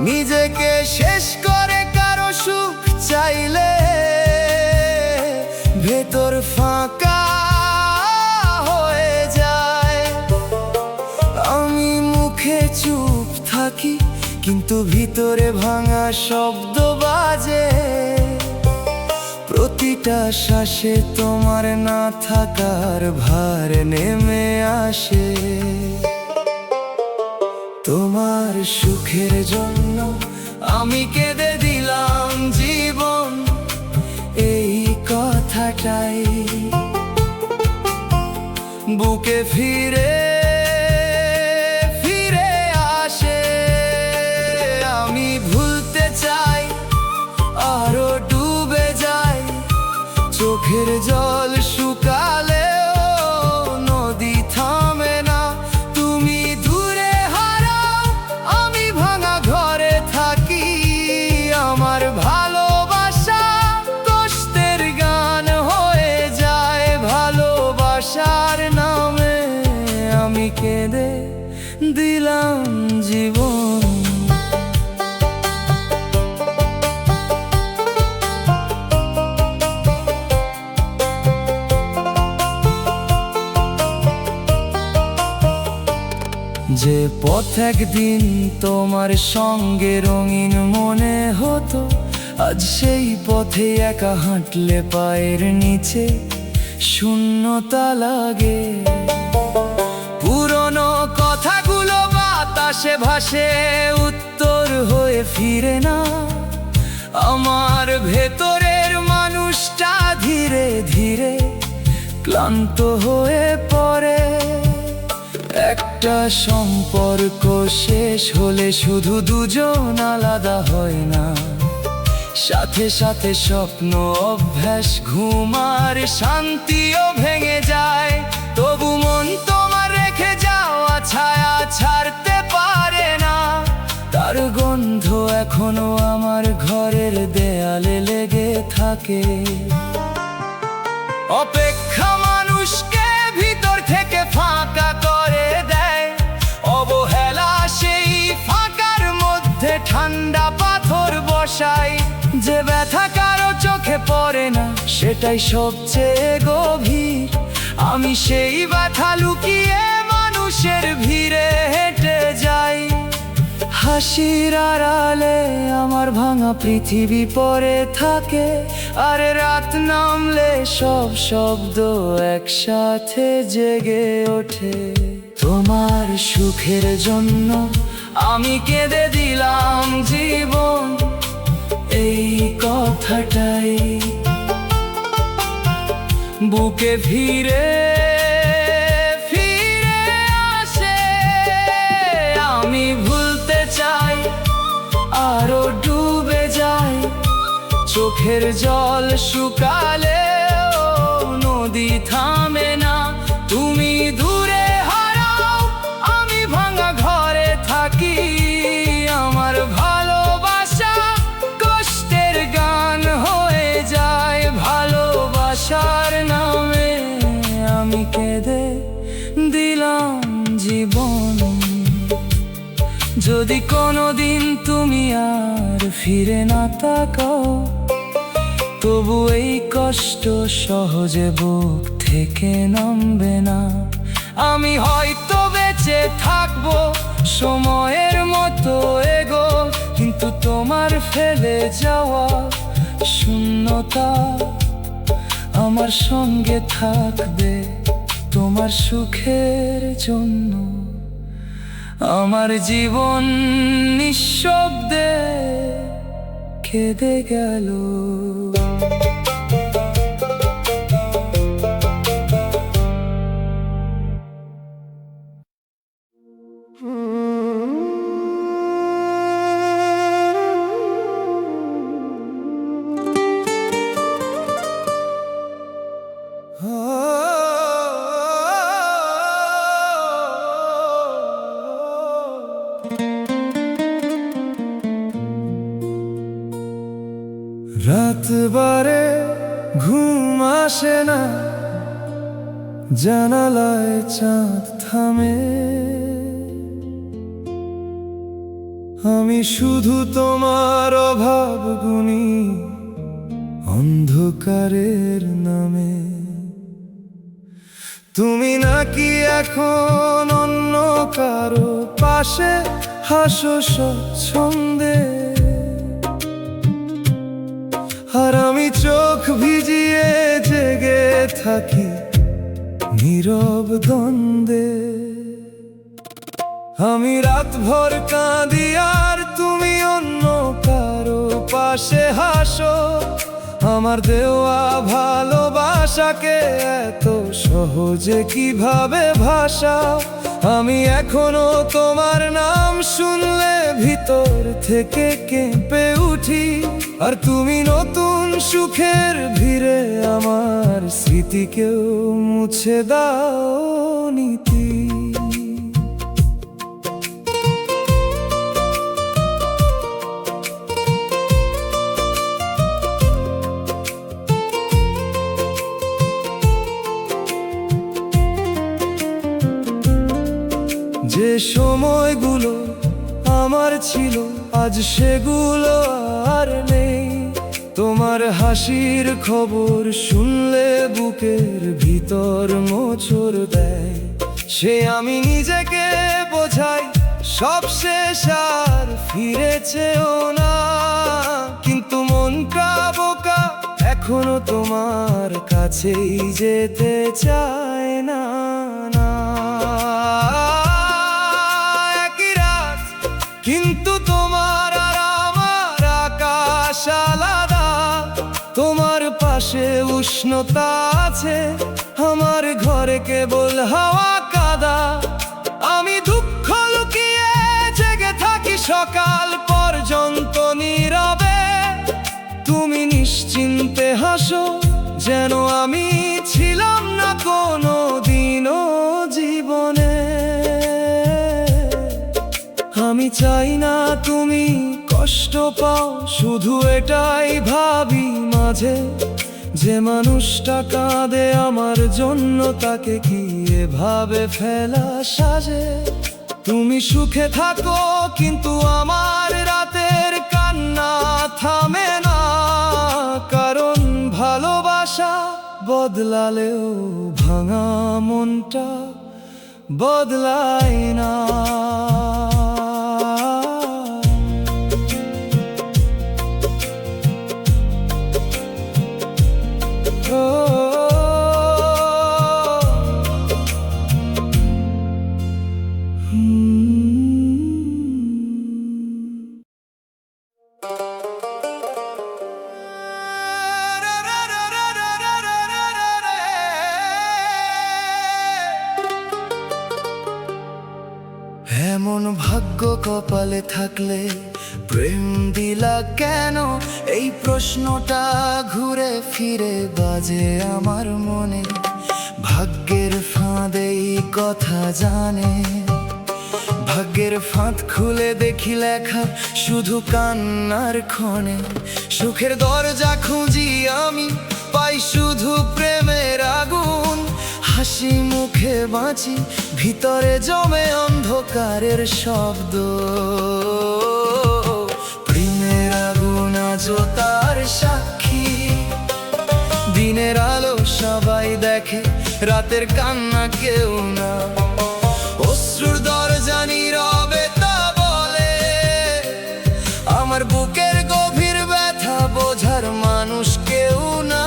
নিজেকে শেষ করে কারো সুখ চাইলে ভেতর ফাঁকা হয়ে যায়। আমি মুখে চুপ থাকি কিন্তু ভিতরে ভাঙা শব্দ বাজে। প্রতিটা শ্বাসে তোমার না থাকার ভার নেমে আসে। তোমার সুখের জন্য আমি কেঁদে দিলাম জীবন, এই কথাটাই বুকে ফিরে ফিরে আসে। আমি ভুলতে চাই আরো ডুবে যাই, চোখের জল শুকালেও নদী থামে না। তুমি দূরে হারাও আমি ভাঙা ঘরে থাকি। আমার ভালোবাসা কষ্টের গান হয়ে যায়, ভালোবাসার নামে আমি কেঁদে দিলাম জীবন। যে পথ একদিন তোমার সঙ্গে রঙিন মনে হতো, আজ সেই পথে একা হাঁটলে পায়ের নিচে শূন্যতা লাগে। পুরনো কথাগুলো বাতাসে ভাসে, উত্তর হয়ে ফিরে না। আমার ভেতরের মানুষটা ধীরে ধীরে ক্লান্ত হয়ে পড়ে। একটা সম্পর্ক শেষ হলে শুধু দুজন আলাদা হয় না, সাথে সাথে স্বপ্ন অভ্যাস ঘুম আর শান্তিও ভেঙে যায়। তবু মন তোমার রেখে যাওয়া ছায়া ছাড়তে পারে না। তার গন্ধ এখনো আমার ঘরের দেয়ালে লেগে থাকে। অপেক্ষা মানুষকে ভিতর থেকে ফাঁকা করে দেয়, অবহেলা সেই ফাঁকার মধ্যে ঠান্ডা পাথর বসায়। যে ব্যথা কারো চোখে পড়ে না সেটাই সবচেয়ে গভীর। আমি সেই ব্যথা লুকিয়ে মানুষ মানুষের ভিড়ে হেঁটে যাই। হাসির আড়ালে আমার ভাঙা পৃথিবী পড়ে থাকে, আর রাত নামলে সব শব্দ একসাথে জেগে ওঠে। তোমার সুখের জন্য আমি কেঁদে দিলাম জীবন, এই কথাটাই বুকে ফিরে ফিরে আসে। আমি ভুলতে চাই, আরো ডুবে যায়। চোখের জল শুকালেও নদী থামে না। তুমি দূরে হারাও, আমি ভাঙা ঘরে থাকি। আমার ভালোবাসা কষ্টের গান হয়ে যায়। ভালোবাসার নামে আমি কেঁদে দিলাম জীবন। যদি কোনোদিন তুমি আর ফিরে না তাকাও, তবু এই কষ্ট সহজে বুক থেকে নামবে না। আমি হয়তো বেঁচে থাকবো সময়ের মতো এগো, কিন্তু তোমার ফেলে যাওয়া শূন্যতা আমার সঙ্গে থাকবে তোমার সুখের জন্য। আমার জীবন নিঃশব্দে কেঁদে গেল। রাত বারে ঘুম আসে না, জানালায় চাঁদ থামে। আমি শুধু তোমার অভাব গুনি অন্ধকারের নামে। তুমি নাকি এখন অন্য কারো পাশে হাসো স্বচ্ছন্দে, আর আমি চোখ ভিজিয়ে জেগে থাকি নীরব দ্বন্দ্বে। আমি রাত ভর কাঁদি আর তুমি অন্য কারো পাশে হাসো। আমার দেওয়া ভালোবাসাকে এত সহজে কিভাবে ভাষাও? আমি এখনো তোমার নাম শুনলে ভিতর থেকে কেঁপে উঠি, আর তুমি নতুন সুখের ভিড়ে আমার স্মৃতিকেও মুছে দাও নীতি। যে সময়গুলো আমার ছিল আজ সেগুলো আর নেই। তোমার হাসির খবর শুনলে বুকের ভিতর মোচড় দেয়। সে আমি নিজেকে বোঝাই সব শেষ আর ফিরেছেও না, কিন্তু মনটা বোকা এখনো তোমার কাছেই যেতে চায় না। কিন্তু তোমার আর আমার আকাশ আলাদা। তোমার পাশে উষ্ণতা আছে, আমার ঘরে কেবল হাওয়া কাদা। আমি দুঃখ লুকিয়ে জেগে থাকি সকাল পর্যন্ত নীরবে। তুমি নিশ্চিন্তে হাসো যেন আমি ছিলাম না কোনো দিনও জীবনে। আমি চাই না তুমি কষ্ট পাও, শুধু এটাই ভাবি মাঝে, যে মানুষটা কাঁদে আমার জন্য তাকে কি এভাবে ফেলা সাজে? তুমি সুখে থাকো কিন্তু আমার রাতের কান্না থামে না, কারণ ভালোবাসা বদলালেও ভাঙা মনটা বদলায় না। এমন ভাগ্য কপালে থাকলে প্রেম দিলা কেন, এই প্রশ্নটা ঘুরে ফিরে বাজে আমার মনে। ভাগ্যের ফাঁদে এই কথা জানে, ভাগ্যের ফাঁদ খুলে দেখি লেখা শুধু কান্নার ক্ষণে। সুখের দরজা খুঁজি আমি, পাই শুধু প্রেমের আগুন। হাসি মুখে বাঁচি, ভিতরে জমে অন্ধকারের শব্দ। প্রেমের আগুন আজও তার সাক্ষী, দিনের আলো সবাই দেখে, রাতের কান্না কেউ না। অশ্রুর দরজা নীরবে তা বলে, আমার বুকের গভীর ব্যথা বোঝার মানুষ কেউ না।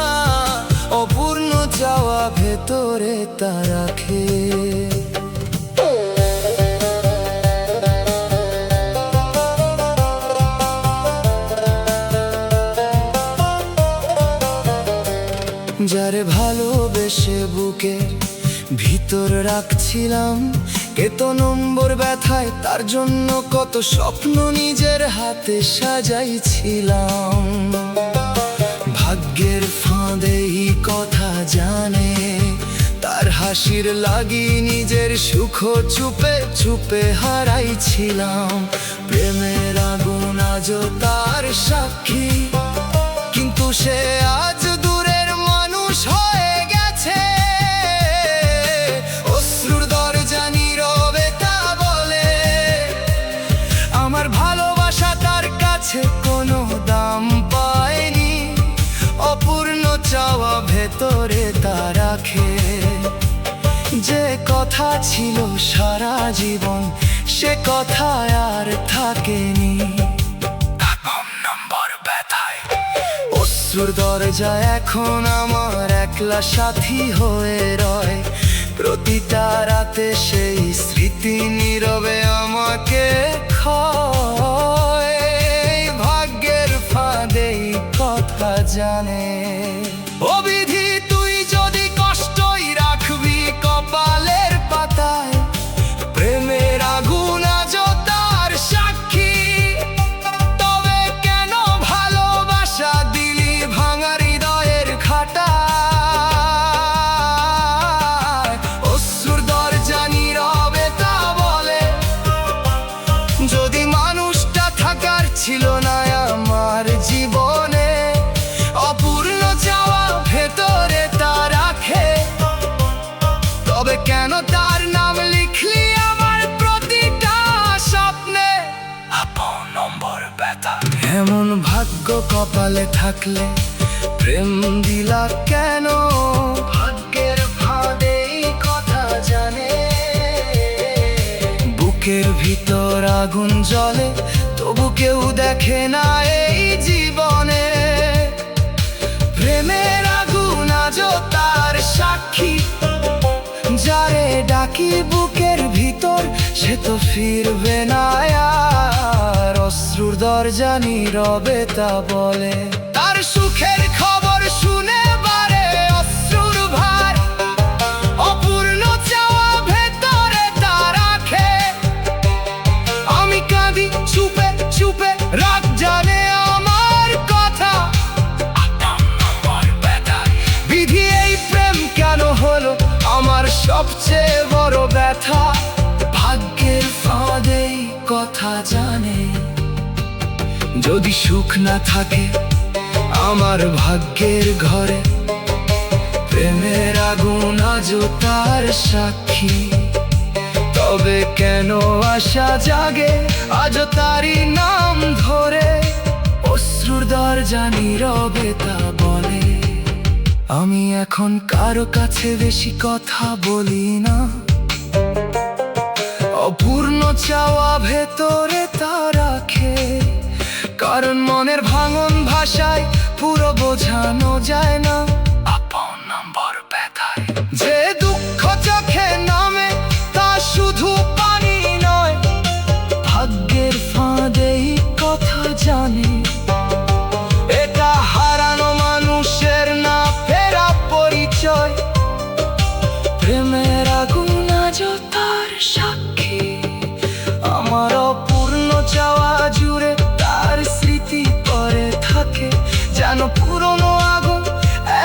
অপূর্ণ চাওয়া ভেতরে তা রাখে। যারে ভালোবেসে বুকের ভিতর রাখছিলাম, কত নম্বর ব্যথায় তার জন্য কত স্বপ্ন নিজের হাতে সাজাইছিলাম। ভাগ্যের ফাঁদে এই কথা জানে, তার হাসির লাগি নিজের সুখ চুপে চুপে হারাইছিলাম। প্রেমের আগুন আজও তার সাক্ষী, কিন্তু সে আজ দূরের মানুষ হয়ে গেছে। অশ্রুর দরজা নীরবে তা বলে, আমার ভালোবাসা তার কাছে কোনো দাম পায়নি। অপূর্ণ চাওয়া ভেতরে তা রাখে। যে কথা ছিল সারা জীবন, সে কথা আর থাকেনি। অশ্রুর দরজা এখন আমার একলা সাথী হয়ে রয়। প্রতিটা রাতে সেই স্মৃতি নীরবে আমাকে ক্ষয়। ভাগ্যের ফাঁদে কথা জানে। ও বিধি, তুই যদি কষ্টই রাখবি কপালের পাতায়, প্রেমের আগুন আজও তার সাক্ষী। তবে কেন ভালোবাসা দিলি ভাঙা হৃদয়ের খাটায়? অশ্রুর দরজা নীরবে তা বলে, যদি মানুষটা থাকার ছিল না আমার জীবনে। অপূর্ণ চাওয়া ভেতরে তা রাখে, তবে কেন তার নাম লিখলি আমার প্রতিটা স্বপ্নে? আপন নম্বর ব্যথা। এমন ভাগ্য কপালে থাকলে প্রেম দিলা কেন, ভাগ্যের ফাঁদে এই কথা জানে। বুকের ভিতর আগুন জ্বলে, তবু কেউ দেখে না এই জীবনে। প্রেমের আগুন আজও তার সাক্ষী, যারে ডাকি বুকের ভিতর সে তো ফিরবে না আর। অশ্রুর দরজা নীরবে তা বলে, তার সুখের খবর শুনে বারে অশ্রুর ভার। অপূর্ণ চাওয়া ভেতরে তা রাখে, আমি কাঁদি চুপে চুপে, রাগ জানে আমার কথা। বিধি, এই প্রেম কেন হলো আমার সবচেয়ে বড় ব্যথা? ভাগ্যের ফাঁদে কথা জানে, যদি সুখ না থাকে আমার ভাগ্যের ঘরে, প্রেমের আগুন আজও তার সাক্ষী। তবে কেন আশা জাগে আজও তারই নাম ধরে? অশ্রুর দরজা নীরবে তা বলে, আমি এখন কারো কাছে বেশি কথা বলি না। অপূর্ণ চাওয়া ভেতরে তা রাখে, কারণ মনের ভাঙন ভাষায় পুরো বোঝানো যায় না। আপন নম্বর ব্যথায় যে দুঃখ চোখে নামে তা শুধু পানি নয়, ভাগ্যের ফাঁদেই কথা জানে। এটা হারানো মানুষের না ফেরা পরিচয়, প্রেমের আগুন আজও তার সাক্ষী। আমার অপূর্ণ চাওয়া জুড়ে তার স্মৃতি পড়ে থাকে, যেন পুরনো আগুন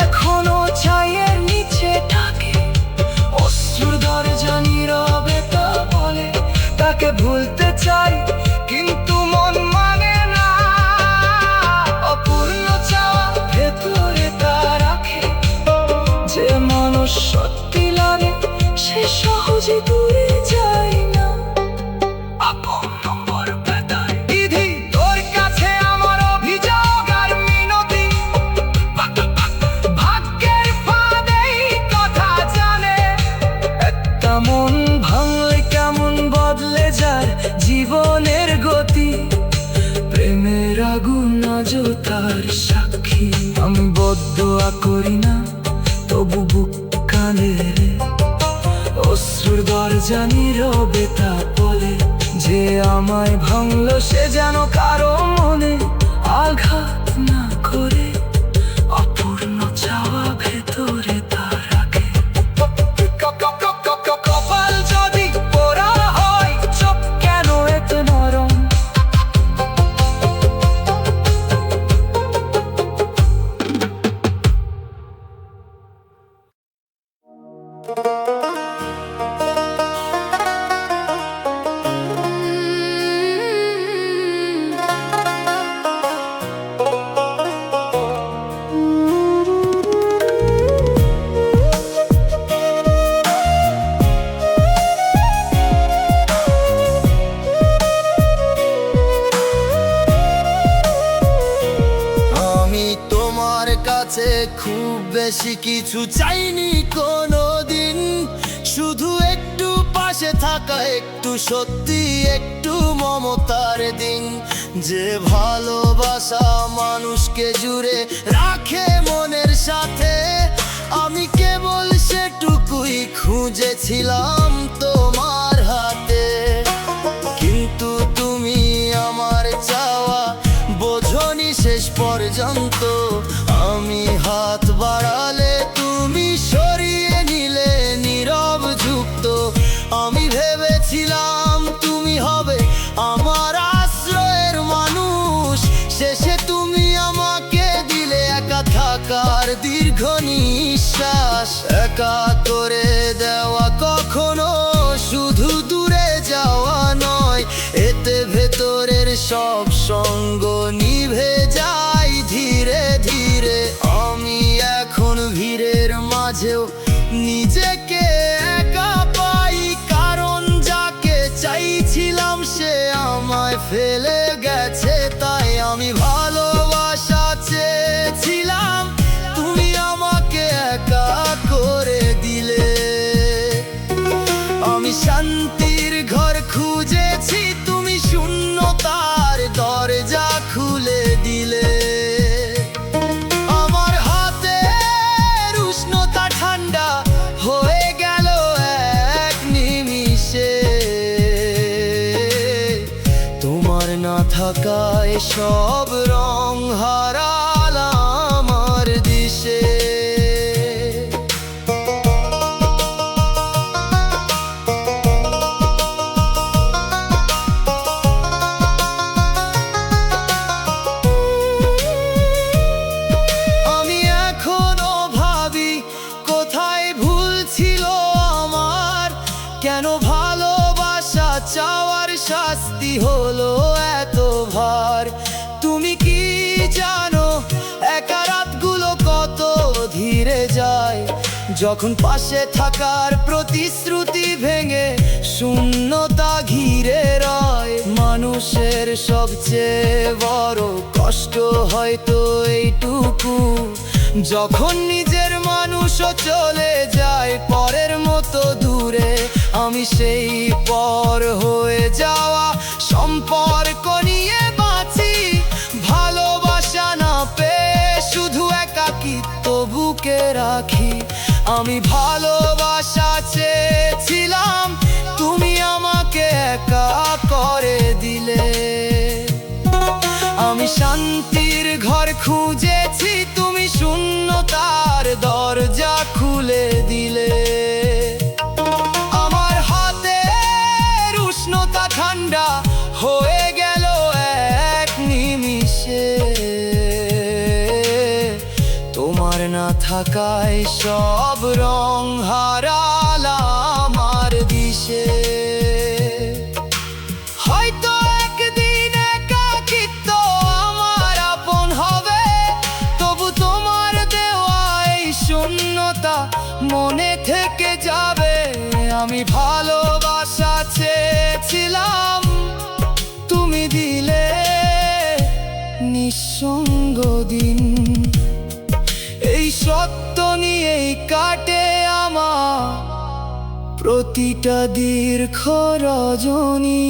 এখনো ছাইয়ের নিচে থাকে। অশ্রুর দরজা নীরবে তা বলে, তাকে ভুলতে চাই কিন্তু মন মানে না। অপূর্ণ চাওয়া ভেতরে তা রাখে, যে মানুষ সত্যি লাগে সে সহজে দূরে যায় না। আপন নম্বর ব্যথায় বিধি তোর কাছে আমার অভিযোগ আর মিনতি, ভাগ্যের ফাঁদেই কথা জানে। একটা মন ভাঙলে কেমন বদলে যায় জীবনের গতি, প্রেমের আগুন আজও তার সাক্ষী। আমি বদদোয়া করি না তবু বুক কাঁদে রে, অশ্রুর দরজা নীরবে তা বলে, যে আমায় ভাঙলো সে যেন কারো মনে আঘাত না করে। অপূর্ণ চাওয়া ভেতরে তা রাখে। কপাল যদি পোড়া হয় চোখ কেন এত নরম, আমি তোমার কাছে খুব বেশি কিছু চাইনি কোনোদিন, শুধু একটু পাশে থাকা, একটু সত্যি, একটু মমতার দিন। যে ভালোবাসা মানুষকে জুড়ে রাখে মনের সাথে, আমি কেবল সেটুকুই খুঁজেছিলাম তোমার হাতে। কিন্তু তুমি আমার চাওয়া বোঝনি শেষ পর্যন্ত, আমি হাত বাড়ালে তুমি সরিয়ে নিলে নীরব যুক্ত। আমি ভেবেছিলাম তুমি হবে আমার আশ্রয়ের মানুষ, শেষে তুমি আমাকে দিলে একা থাকার দীর্ঘ নিঃশ্বাস। একা করে দেওয়া কখনো শুধু দূরে যাওয়া নয়, এতে ভেতরের সব সঙ্গ নিভে যায় ধীরে ধীরে। আমি এখন ভিড়ের মাঝেও নিজেকে একা পাই, কারণ যাকে চাইছিলাম সে আমায় ফেলে গেছে। তাই আমি ভালোবাসা চেয়েছিলাম, তুমি আমাকে একা করে দিলে। আমি শান্তির ঘর খুঁজেছি, তুমি শূন্যতার দরজা খুলে দিলে। আমার হাতের উষ্ণতা ঠান্ডা হয়ে গেল এক নিমিষে, তোমার না থাকায় সব রং হারালাম আমার দিশে। আমি এখনো ভাবি কোথায় ভুল ছিল আমার, কেন ভালোবাসা চাওয়ার শাস্তি হলো এত ভার। তুমি কি জানো একা রাতগুলো কত ধীরে যায়, যখন পাশে থাকার প্রতিশ্রুতি ভেঙে শূন্যতা ঘিরে রয়। মানুষের সবচেয়ে বড় কষ্ট হয়তো এইটুকু, যখন নিজের মানুষও চলে যায় পরের মতো দূরে, আমি সেই পর হয়ে যাওয়া সম্পর্ক নিয়ে বাঁচি। ভালোবাসা না পেয়ে শুধু একাকিত্ব বুকে রাখি। আমি ভালোবাসা চেয়েছিলাম, তুমি আমাকে একা করে দিলে। আমি শান্তির ঘর খুঁজেছি, তুমি শূন্যতার দরজা খুলে দিলে। আমার হাতের উষ্ণতা ঠান্ডা হয়ে গেল এক নিমিষে। তোমার না থাকায় সব রং হারালাম আর দিশে। হয়তো একদিন একাকিত্ব আমার আপন হবে, তবু তোমার দেওয়া এই শূন্যতা মনে থেকে যাবে। আমি ভালোবাসা চেয়েছিলাম, তুমি দিলে নিঃসঙ্গ দিন। এই সত্য নিয়েই কাটে আমার প্রতিটা দীর্ঘ রজনী।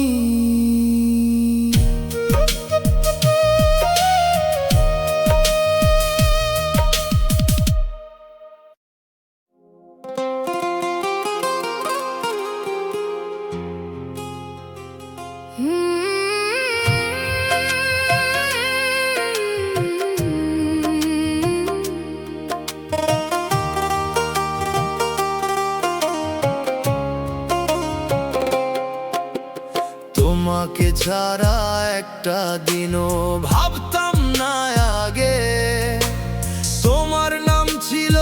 তোমাকে ছাড়া একটা দিনও ভাবতাম না আগে। তোমার নাম ছিল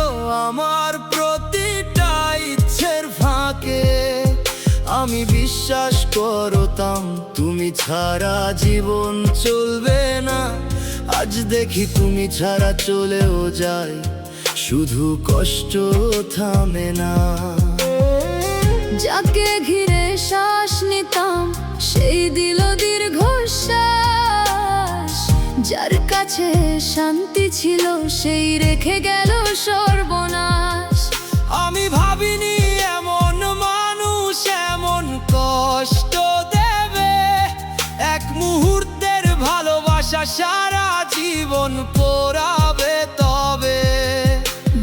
আমার প্রতিটা ইচ্ছের ফাঁকে। আমি বিশ্বাস করতাম তুমি ছাড়া জীবন চলবে না। আজ দেখি তুমি ছাড়া চলেও যায়, শুধু কষ্ট থামে না। যাকে ঘিরে শ্বাস নিতাম সেই দিল দীর্ঘশ্বাস। যার কাছে শান্তি ছিল সেই রেখে গেল সর্বনাশ। আমি ভাবিনি এমন মানুষ এমন কষ্ট দেবে। এক মুহূর্তের ভালোবাসা সারা জীবন পোড়াবে তবে।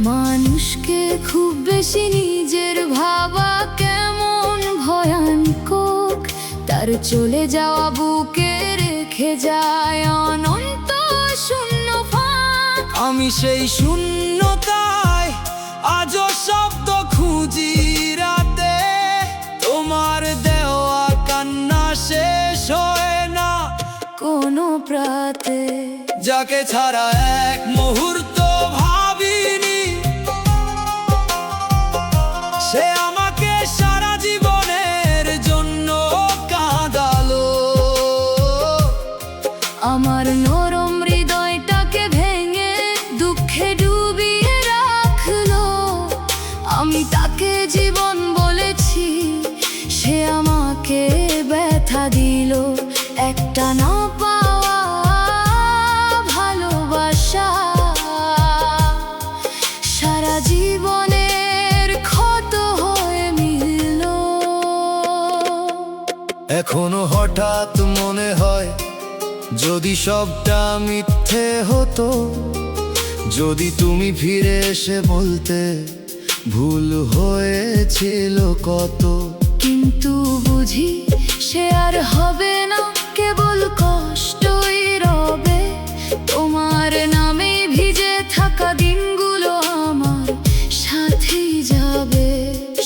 মানুষকে খুব বেশি নিজের ভাবা কেমন ভয়ানক। তার চলে যাওয়া বুকে রেখে যায় অনন্ত শূন্য ফাঁক। আমি সেই শূন্যতায় আজও শব্দ খুঁজি রাতে। তোমার দেওয়া কান্না শেষ হয় না কোনো প্রাতে। যাকে ছাড়া এক মুহূর্ত ভাবিনি, সে আমাকে সারা জীবনের জন্য কাঁদালো। আমার নরম হৃদয়টাকে ভেঙে দুঃখে ডুবিয়ে রাখলো। আমি তাকে জীবন বলেছি, সে আমাকে ব্যথা দিল। একটা না পাওয়া ভালোবাসা সারা জীবনের ক্ষত হয়ে মিলল। এখনো হঠাৎ মনে হয় যদি সবটা মিথ্যে হতো। যদি তুমি ফিরে এসে বলতে ভুল হয়েছিল কত। কিন্তু বুঝি সে আর হবে না, কেবল কষ্টই রবে। তোমার নামে ভিজে থাকা দিনগুলো আমার সাথেই যাবে।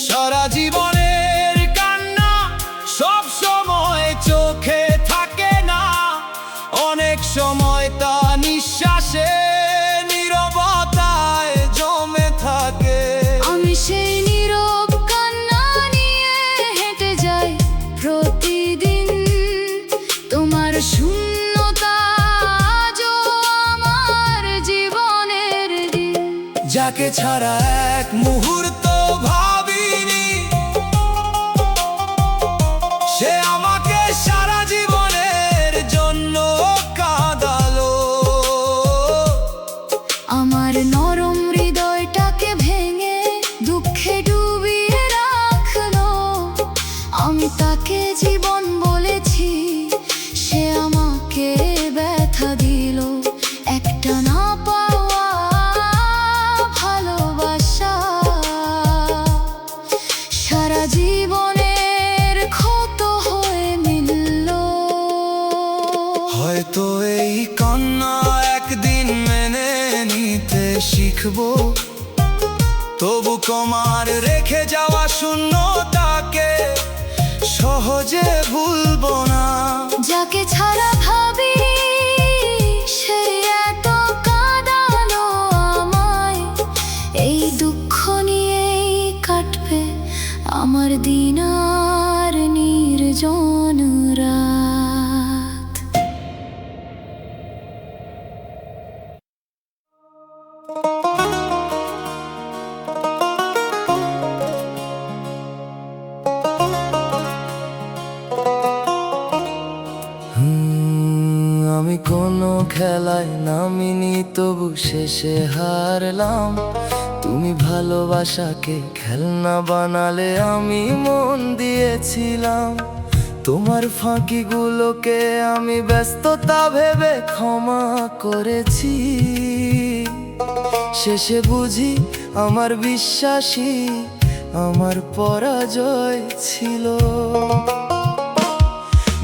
সারা জীবনের কান্না সব সময় চোখে থাকে না। অনেক সময় তা নিঃশ্বাসে নীরবতায় জমে থাকে। আমি সেই নীরব কান্না নিয়ে হেঁটে যাই প্রতিদিন। তোমার শূন্যতা আজও আমার জীবনের দিন। যাকে ছাড়া এক মুহূর্ত ভাবিনি, সে আমাকে সারা জীবনের জন্য কাঁদালো। আমার নরম শিখবো। তবু তোমার রেখে যাওয়া শূন্যতাকে সহজে ভুলবো না। যাকে ছাড়া ভাবি সে এত কাঁদালো আমায়, এই দুঃখ নিয়েই কাটবে আমার দিন আর নির্জন রাত। আমি কোনো খেলায় নামিনি তবু শেষে হারলাম। তুমি ভালোবাসাকে খেলনা বানালে আমি মন দিয়েছিলাম। তোমার ফাঁকিগুলোকে আমি ব্যস্ততা ভেবে ক্ষমা করেছি। শেষে বুঝি আমার বিশ্বাসী আমার পরাজয় ছিল।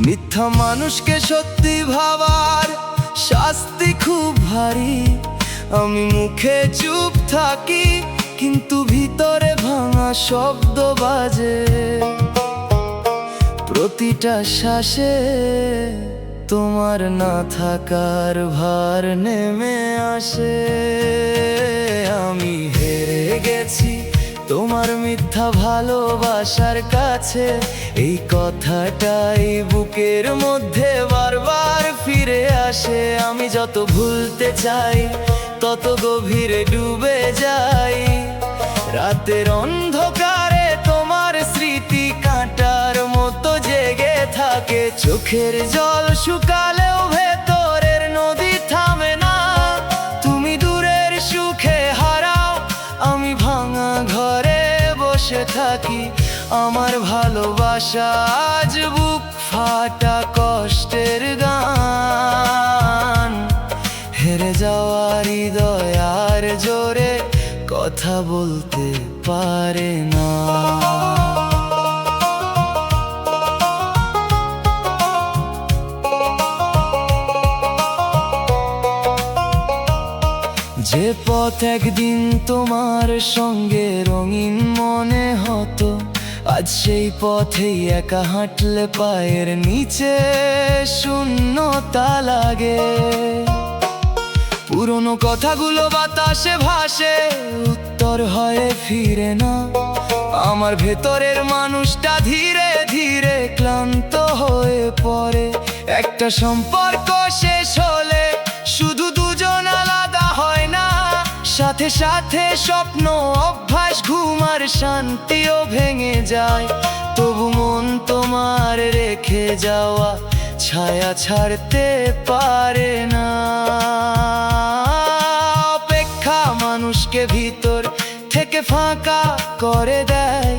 মিথ্যা মানুষকে সত্যি ভাবার শাস্তি খুব ভারী। আমি মুখে চুপ থাকি কিন্তু ভিতরে ভাঙা শব্দ বাজে। প্রতিটা শ্বাসে তোমার না থাকার ভার নেমে আসে। আমি হেরে গেছি তোমার মিথ্যা ভালোবাসার কাছে। এই কথাটাই বুকের মধ্যে বারবার ফিরে আসে। আমি যত ভুলতে চাই তত গভীরে ডুবে যাই। রাতের অন্ধকারে তোমার স্মৃতি কাঁটার মতো জেগে থাকে। চোখের জল শুকালেও ভেতরের নদী থামে না। তুমি দূরের সুখে হারাও, আমি ভাঙা ঘরে বসে থাকি। আমার ভালোবাসা আজ বুক ফাটা কষ্টের গান। হেরে যাওয়া হৃদয় আর জোরে কথা বলতে পারে না। যে পথ একদিন তোমার সঙ্গে রঙিন মনে হতো, আজ সেই পথেই একা হাঁটলে পায়ের নিচে শূন্যতা লাগে। পুরনো কথাগুলো বাতাসে ভাসে, উত্তর হয়ে ফিরে না। আমার ভেতরের মানুষটা ধীরে ধীরে ক্লান্ত হয়ে পড়ে। একটা সম্পর্ক শেষ হলে শুধু দুজন আলাদা হয় না, সাথে সাথে স্বপ্ন, অভ্যাস, ঘুম আর শান্তিও ভেঙে যায়। তবু মন তোমার রেখে যাওয়া ছায়া ছাড়তে পারে না। অপেক্ষা মানুষকে ভিতর থেকে ফাঁকা করে দেয়।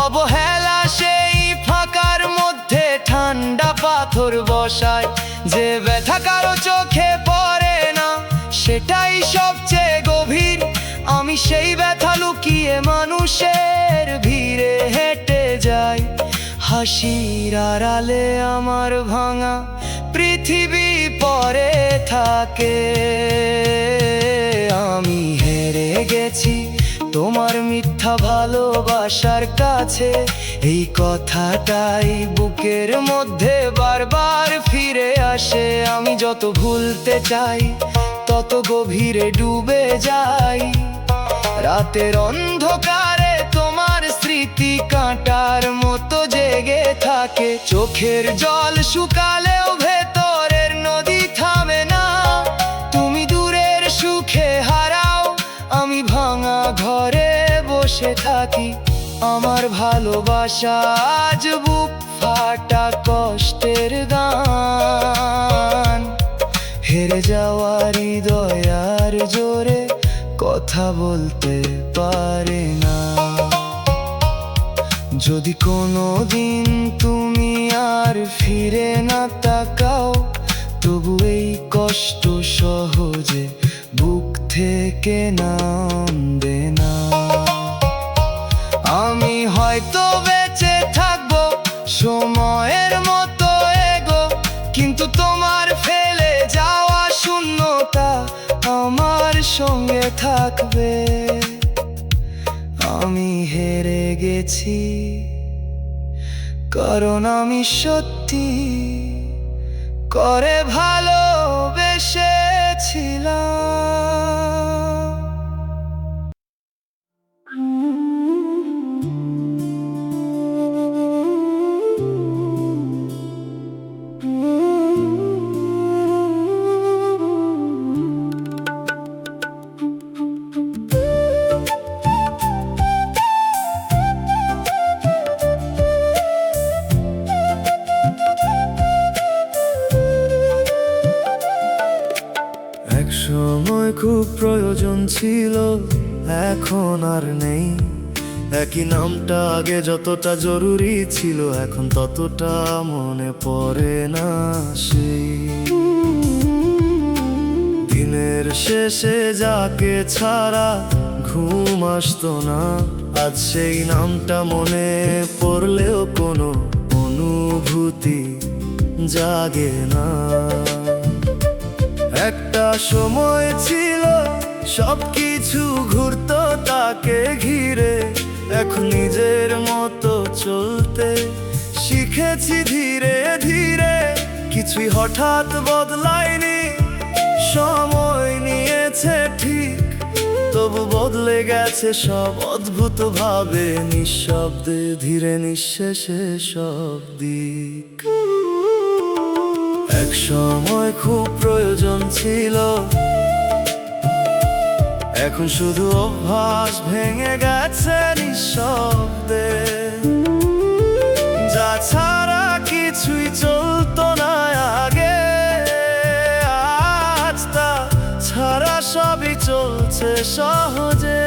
অবহেলা সেই ফাঁকার মধ্যে ঠান্ডা পাথর বসায়। যে ব্যথা কারো চোখে পড়ে না সেটাই সবচেয়ে গভীর। আমি সেই ব্যথা লুকিয়ে মানুষের ভিড়ে হেঁটে যাই। হাসির আড়ালে আমার ভাঙা পৃথিবী পড়ে থাকে। আমি হেরে গেছি তোমার মিথ্যা ভালোবাসার কাছে। এই কথাটাই বুকের মধ্যে বারবার ফিরে আসে। আমি যত ভুলতে চাই তত গভীরে ডুবে যাই। রাতের অন্ধকারে তোমার স্মৃতি কাঁটার মতো জেগে থাকে। চোখের জল শুকালেও ভেতরের নদী থামে না। তুমি দূরের সুখে হারাও, আমি ভাঙা ঘরে বসে থাকি। আমার ভালোবাসা আজ বুক ফাটা কষ্টের গান। হেরে যাওয়া হৃদয় আর জোরে কথা বলতে পারে না। যদি কোনো দিন তুমি আর ফিরে না তাকাও, তবু এই কষ্ট সহজে বুক থেকে নামবে না। আমি হয়তো বেঁচে থাকবো সময়ের মতো এগো, কিন্তু তোমার ফেলে যাওয়া শূন্যতা আমার সঙ্গে থাকবে। আমি হেরে গেছি কারণ আমি সত্যি করে ভালোবেসেছিলাম। এক সময় খুব প্রয়োজন ছিল, এখন আর নেই। একই নামটা আগে যতটা জরুরি ছিল, এখন ততটা মনে পড়ে না। সেই দিনের শেষে যাকে ছাড়া ঘুম আসতো না, আজ সেই নামটা মনে পড়লেও কোনো অনুভূতি জাগে না। একটা সময় ছিল সবকিছু ঘুরতো তাকে ঘিরে, এখন নিজের মতো চলতে শিখেছি ধীরে ধীরে। কিছুই হঠাৎ বদলায়নি, সময় নিয়েছে ঠিক, তবু বদলে গেছে সব অদ্ভুত ভাবে, নিঃশব্দে ধীরে নিঃশেষে সব দিক। এক সময় খুব প্রয়োজন ছিল, এখন শুধু অভ্যাস ভেঙে গেছে নিঃশব্দে। যা ছাড়া কিছুই চলতো না আগে, আজ তা ছাড়া সবই চলছে সহজে।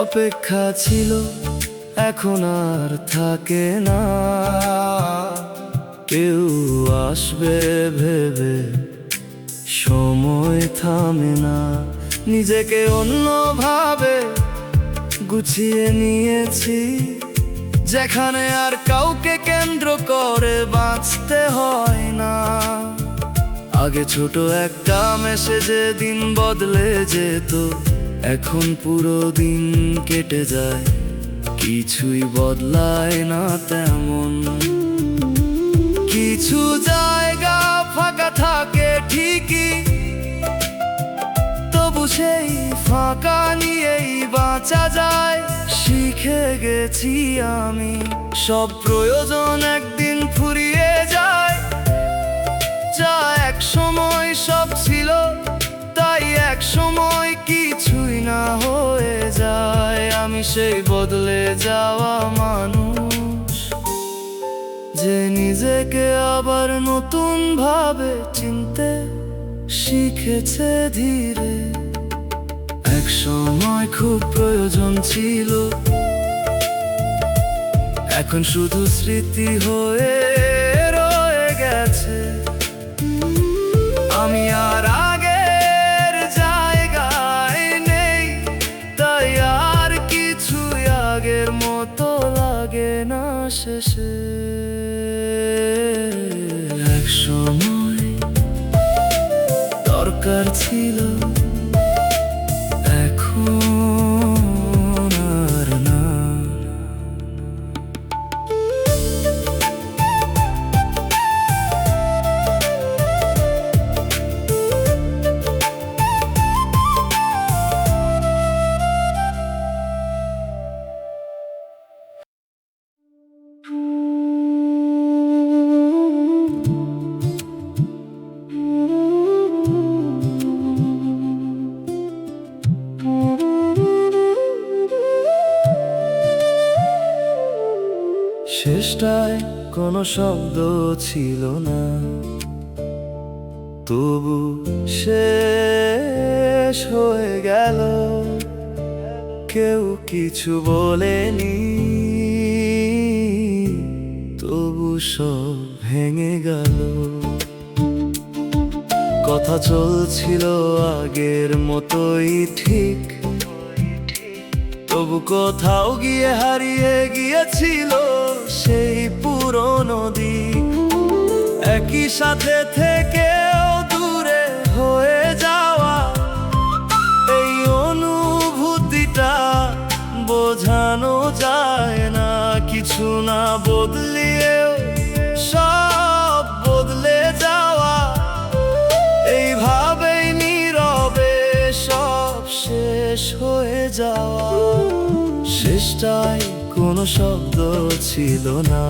অপেক্ষা ছিল এখন আর থাকে না, কেউ আসবে ভেবে সময় থামে না। নিজেকে অন্যভাবে গুছিয়ে নিয়েছি, যেখানে আর কাউকে কেন্দ্র করে বাঁচতে হয় না। আগে ছোট একটা মেসেজে দিন বদলে যেত, এখন পুরো দিন কেটে যায়, কিছুই বদলায় না তেমন। কিছু জায়গা ফাঁকা থাকে ঠিকই, তবু সেই ফাঁকা নিয়েই বাঁচা যায়। শিখে গেছি আমি সব প্রয়োজন একদিন ফুরিয়ে যায়, যা এক সময় সব ছিল তাই এক সময় কিছুই না হয়ে যায়। আমি সেই বদলে যাওয়া মানুষ, যে নিজেকে আবার নতুন ভাবে চিনতে শিখেছে ধীরে। এক সময় খুব প্রয়োজন ছিল, এখন শুধু স্মৃতি হয়ে রয়ে গেছে। আমি আর আগের জায়গায় নেই, তাই আর কিছুই আগের মতো লাগে না শেষে। এক সময় দরকার ছিল, এখন আর না। শেষটায় কোনো শব্দ ছিল না, তবু শেষ হয়ে গেল। কেউ কিছু বলেনি, তবু সব ভেঙে গেল। কথা চলছিল আগের মতোই ঠিক, তবু কোথাও গিয়ে হারিয়ে গিয়েছিল সেই পুরনো দিক। একই সাথে থেকেও দূরে হয়ে যাওয়া এই অনুভূতিটা বোঝানো যায় না। কিছু না বদলিয়েও সব বদলে যাওয়া, এইভাবেই নীরবে সব শেষ হয়ে যাওয়া। শেষটায় কোনো শব্দ ছিল না,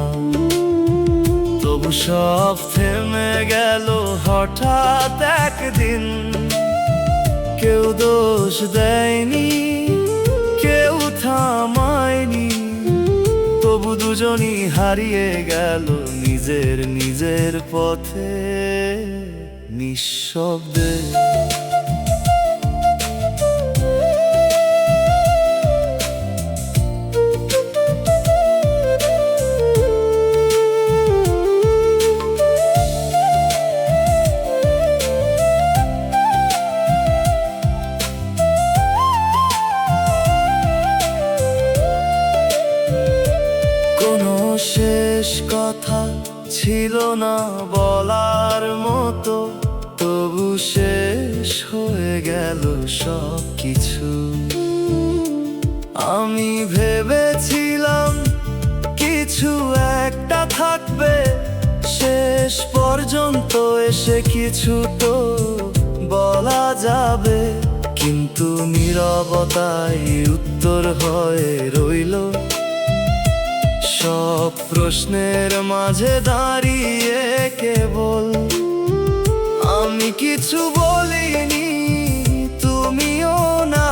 তবু সব থেমে গেল হঠাৎ একদিন। কেউ দোষ দেয়নি, কেউ থামায়নি, তবু দুজনই হারিয়ে গেল নিজের নিজের পথে নিঃশব্দে। কোনো শেষ কথা ছিল না বলার মতো, তবু শেষ হয়ে গেল সব কিছু। আমি ভেবেছিলাম কিছু একটা থাকবে, শেষ পর্যন্ত এসে কিছু তো বলা যাবে, কিন্তু নীরবতাই উত্তর হয়ে রইল। সব প্রশ্নের মাঝে দাঁড়িয়ে কেবল আমি কিছু বলিনি, তুমিও না।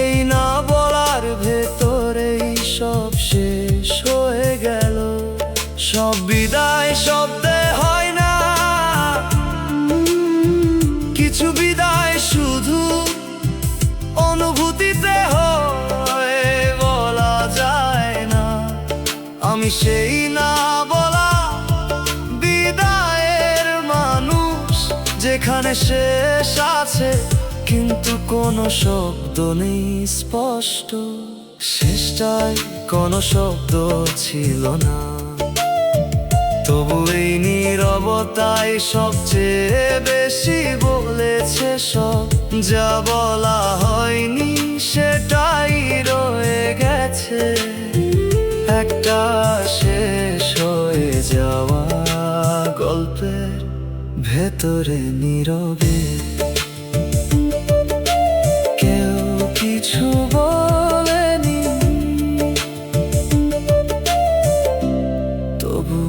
এই না বলার ভেতরেই সব শেষ হয়ে গেল। সব বিদায় শব্দে হয় না, কিছু বিদায় শুধু অনুভূতিতে হয়, বলা যায় না। আমি সেই না বলা বিদায়ের মানুষ, যেখানে শেষ আছে কিন্তু কোনো শব্দ নেই স্পষ্ট। শেষটায় কোনো শব্দ ছিল না, তবু এই নীরবতাই সবচেয়ে বেশি বলেছে সব। যা বলা হয়নি সেটাই রয়ে গেছে, একটা শেষ হয়ে যাওয়া গল্পের ভেতরে নীরবে। কেউ কিছু বলেনি, তবু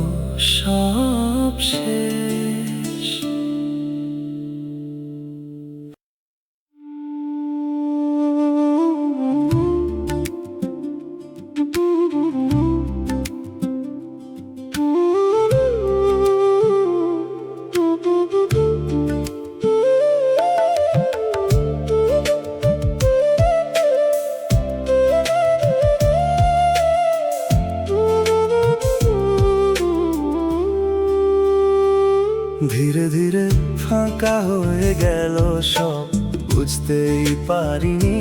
সব শেষ। ধীরে ধীরে ফাঁকা হয়ে গেল সব, বুঝতেই পারিনি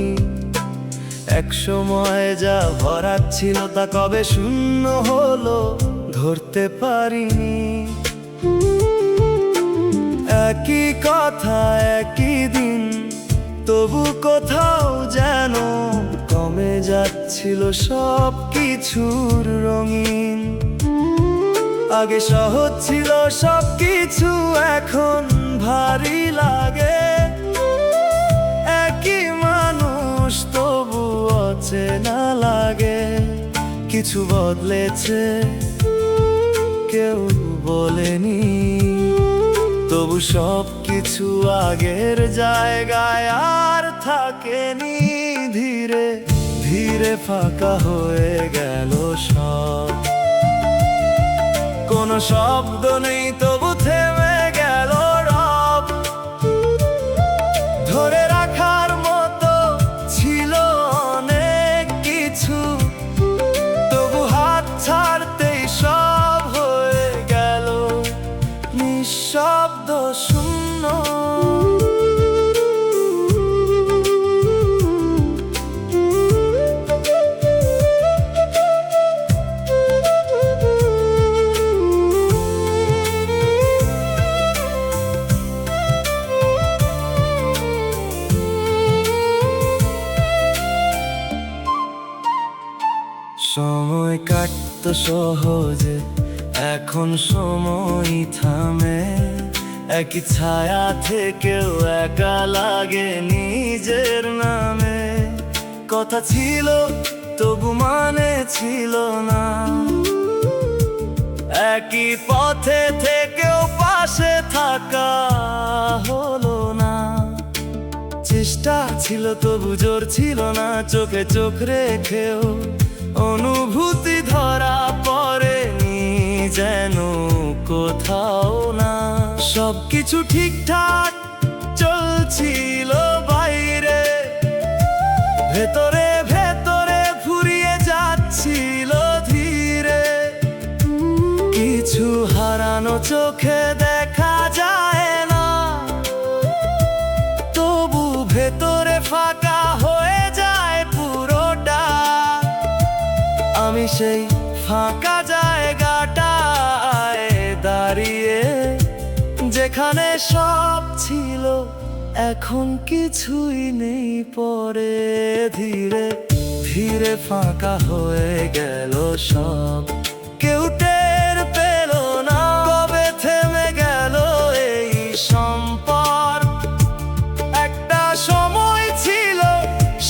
এক সময় যা ভরা ছিল তা কবে শূন্য হলো ধরতে পারিনি। একই কথা একই দিন, তবু কোথাও যেন কমে যাচ্ছিল সব কিছুর রঙিন। আগে সহজ ছিল সব কিছু, এখন ভারী লাগে। একই মানুষ তবু অচেনা লাগে। কিছু বদলেছে কেউ বলেনি, তবু সব কিছু আগের জায়গায় আর থাকেনি। ধীরে ধীরে ফাঁকা হয়ে গেল সব, কোনো শব্দ নেই তবু থেমে গেল রব। ধরে রাখার মতো ছিল অনেক কিছু, তবু হাত ছাড়তেই সব সময় কাটতো সহজে, এখন সময় থামে। একই ছায়া থেকেও একা লাগে নিজের নামে। কথা ছিল তবু মানে ছিল না, একই পথে থেকেও পাশে থাকা হলো না। চেষ্টা ছিল তবু জোর ছিল না, চোখে চোখ রেখেও অনুভূতি ধরা পড়েনি যেন কোথাও না। সবকিছু ঠিকঠাক চলছিল বাইরে, ভেতরে ভেতরে ফুরিয়ে যাচ্ছিল ধীরে। কিছু হারানো চোখে দেখা যায় না, তবু ভেতরে ফাঁকা হয়ে যায় পুরোটা। আমি সেই ফাঁকা জায়গাটায় দাঁড়িয়ে, যেখানে সব ছিল এখন কিছুই নেই পরে। ধীরে ধীরে ফাঁকা হয়ে গেল সব, কেউ টের পেল না কবে থেমে গেল এই সম্পর্ক। একটা সময় ছিল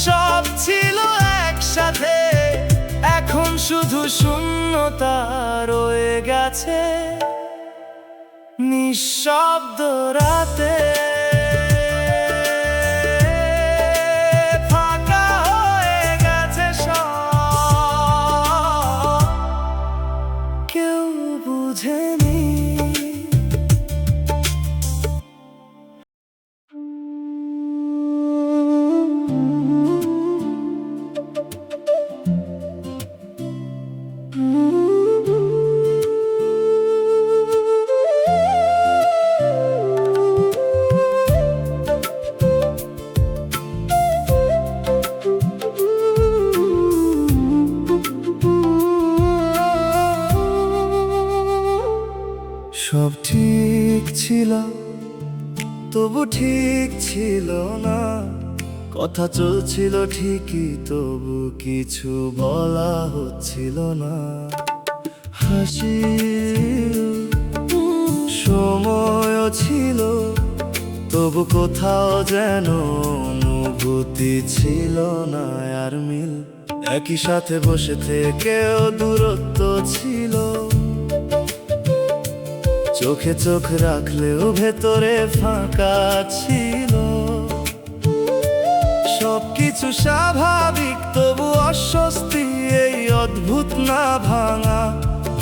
সব ছিল একসাথে, এখন শুধু শূন্যতা রয়ে গেছে নিঃশব্দ রাতে। ফাঁকা হয়ে গেছে সব, কেউ বুঝেনি। সব ঠিক ছিল তবু ঠিক ছিল না, কথা চলছিল ঠিকই তবু কিছু বলা হচ্ছিল না। হাসি সময়ও ছিল তবু কোথাও যেন অনুভূতি ছিল না আর মিল। একই সাথে বসে থেকেও দূরত্ব ছিল, চোখে চোখ রাখলেও ভেতরে ফাঁকা ছিল। সবকিছু স্বাভাবিক তবু অস্বস্তি, এই অদ্ভুত না ভাঙা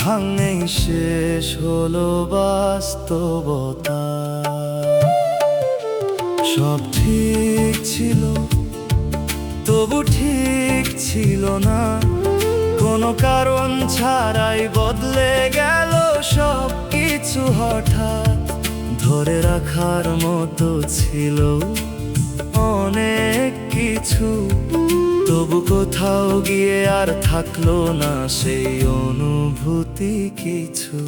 ভাঙেই শেষ হলো বাস্তবতা। সব ঠিক ছিল তবু ঠিক ছিল না, কোনো কারণ ছাড়াই বদলে গেল সব কিছু হঠাৎ। ধরে রাখার মতো ছিল অনেক কিছু, তবু কোথাও গিয়ে আর থাকলো না সেই অনুভূতি কিছু।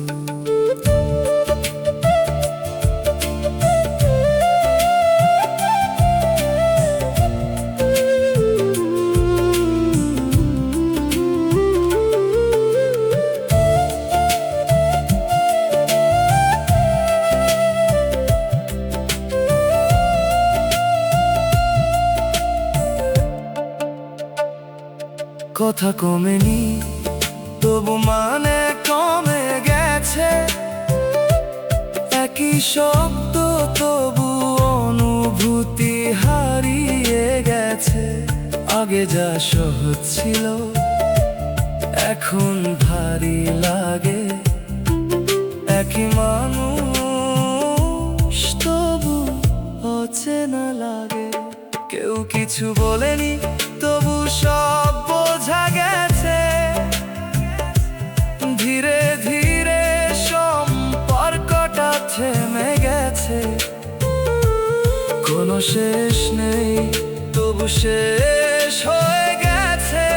কথা কমেনি তবু মানে কমে গেছে, একই শব্দ তবু অনুভূতি হারিয়ে গেছে। আগে যা সহজ ছিল এখন ভারী লাগে, একই মানুষ তবু অচেনা লাগে। কেউ কিছু বলেনি তবু সব বোঝা গেছে, ধীরে ধীরে সম্পর্কটা থেমে গেছে। কোনো শেষ নেই তবু শেষ হয়ে গেছে,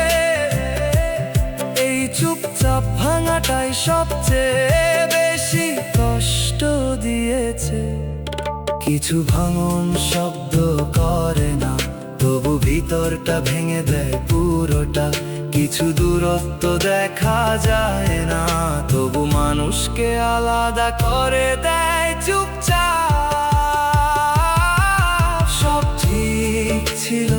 এই চুপচাপ ভাঙাটাই সবচেয়ে বেশি কষ্ট দিয়েছে। কিছু ভাঙন শব্দ করে না তবু ভিতরটা ভেঙে দেয় পুরোটা। কিছু দূরত্ব দেখা যায় না, তবু মানুষকে আলাদা করে দেয় চুপচাপ। সব ঠিক ছিল,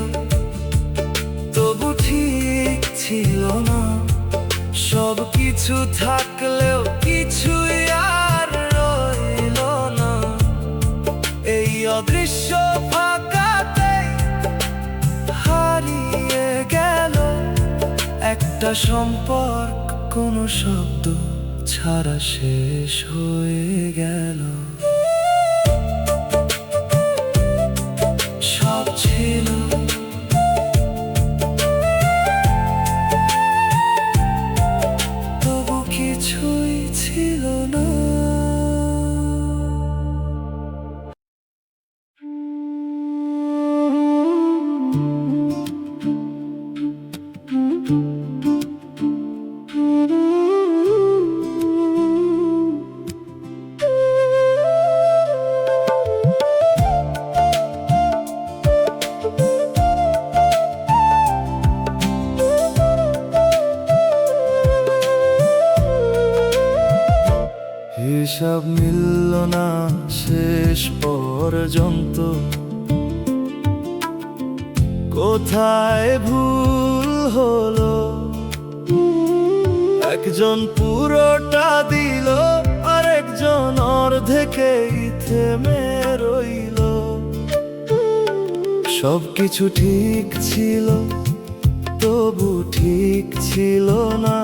তবু ঠিক ছিল না। সব কিছু থাকলেও কিছুই আর রইল না। এই অদৃশ্য ফাঁকাতে হারিয়ে গেল একটা সম্পর্ক, কোনো শব্দ ছাড়া শেষ হয়ে গেল। সব ছিল, তবু কিছুই ছিল না। হিসাব মিলল না শেষ পর্যন্ত, কোথায় ভুল হলো। একজন পুরোটা দিল, আরেকজন অর্ধেকেই থেমে রইল। সবকিছু ঠিক ছিল, তবু ঠিক ছিল না।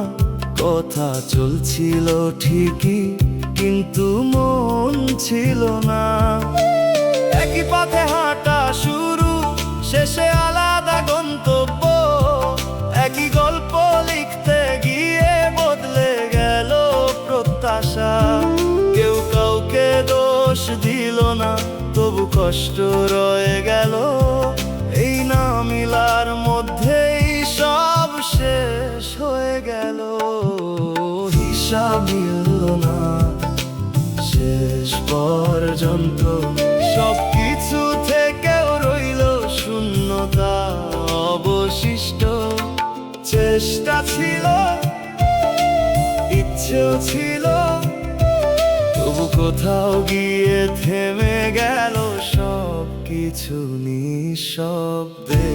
কথা চলছিল ঠিকই, কিন্তু মন ছিল না। একই পথে হাঁটা শুরু, শেষে আলাদা গন্তব্য। একই গল্প লিখতে গিয়ে বদলে গেল প্রত্যাশা। কেউ কাউকে দোষ দিল না, তবু কষ্ট রয়ে গেল। এই না মিলার মধ্যেই সব শেষ হয়ে গেল। হিসাব মিলল না শেষ পর্যন্ত, সবকিছু থেকেও রইল শূন্যতা অবশিষ্ট। চেষ্টা ছিল, ইচ্ছেও ছিল, তবু কোথাও গিয়ে থেমে গেল সবকিছু নিঃশব্দে।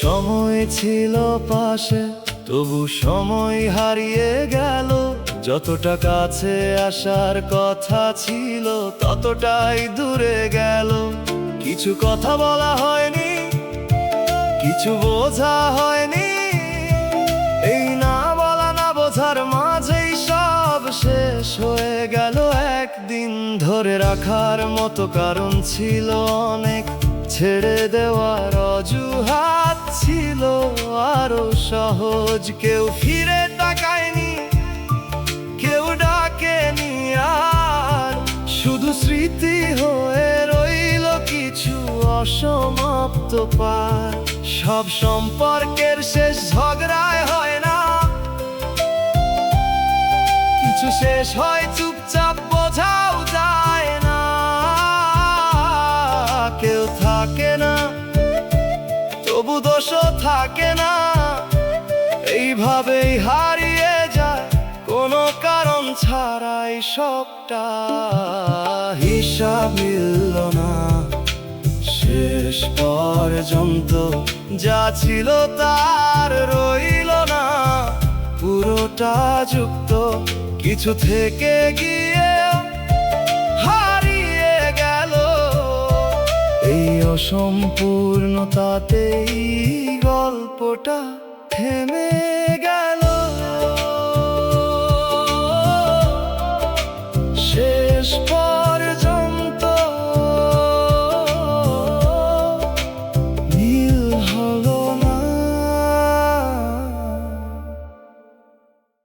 সময় ছিল পাশে, তবু সময় হারিয়ে গেল। যতটা কাছে আসার কথা ছিল, ততটাই দূরে গেল। কিছু কথা বলা হয়নি, কিছু বোঝা হয়নি। এই না বলা না বোঝার মাঝেই সব শেষ হয়ে গেল। একদিন ধরে রাখার মতো কারণ ছিল অনেক, ছেড়ে দেওয়ার অজুহাত ছিল আরো সহজ। কেউ ফিরে তাকায়নি, কেউ ডাকেনি আর, শুধু স্মৃতি হয়ে রইল কিছু অসমাপ্ত পার। সব সম্পর্কের শেষ ঝগড়ায় হয় না, কিছু শেষ হয় চুপচাপ, বোঝাও যায় না। কেউ থাকে না, তবু দোষও থাকে না। এইভাবেই হারিয়ে যায় কোনো কারণ ছাড়াই সবটা। হিসাব মিলল না শেষ পর্যন্ত, যা ছিল তার রইল না পুরোটা যুক্ত। কিছু থেকে গিয়ে হারিয়ে গেল, এই অসম্পূর্ণতাতেই গল্পটা থেমে গেল।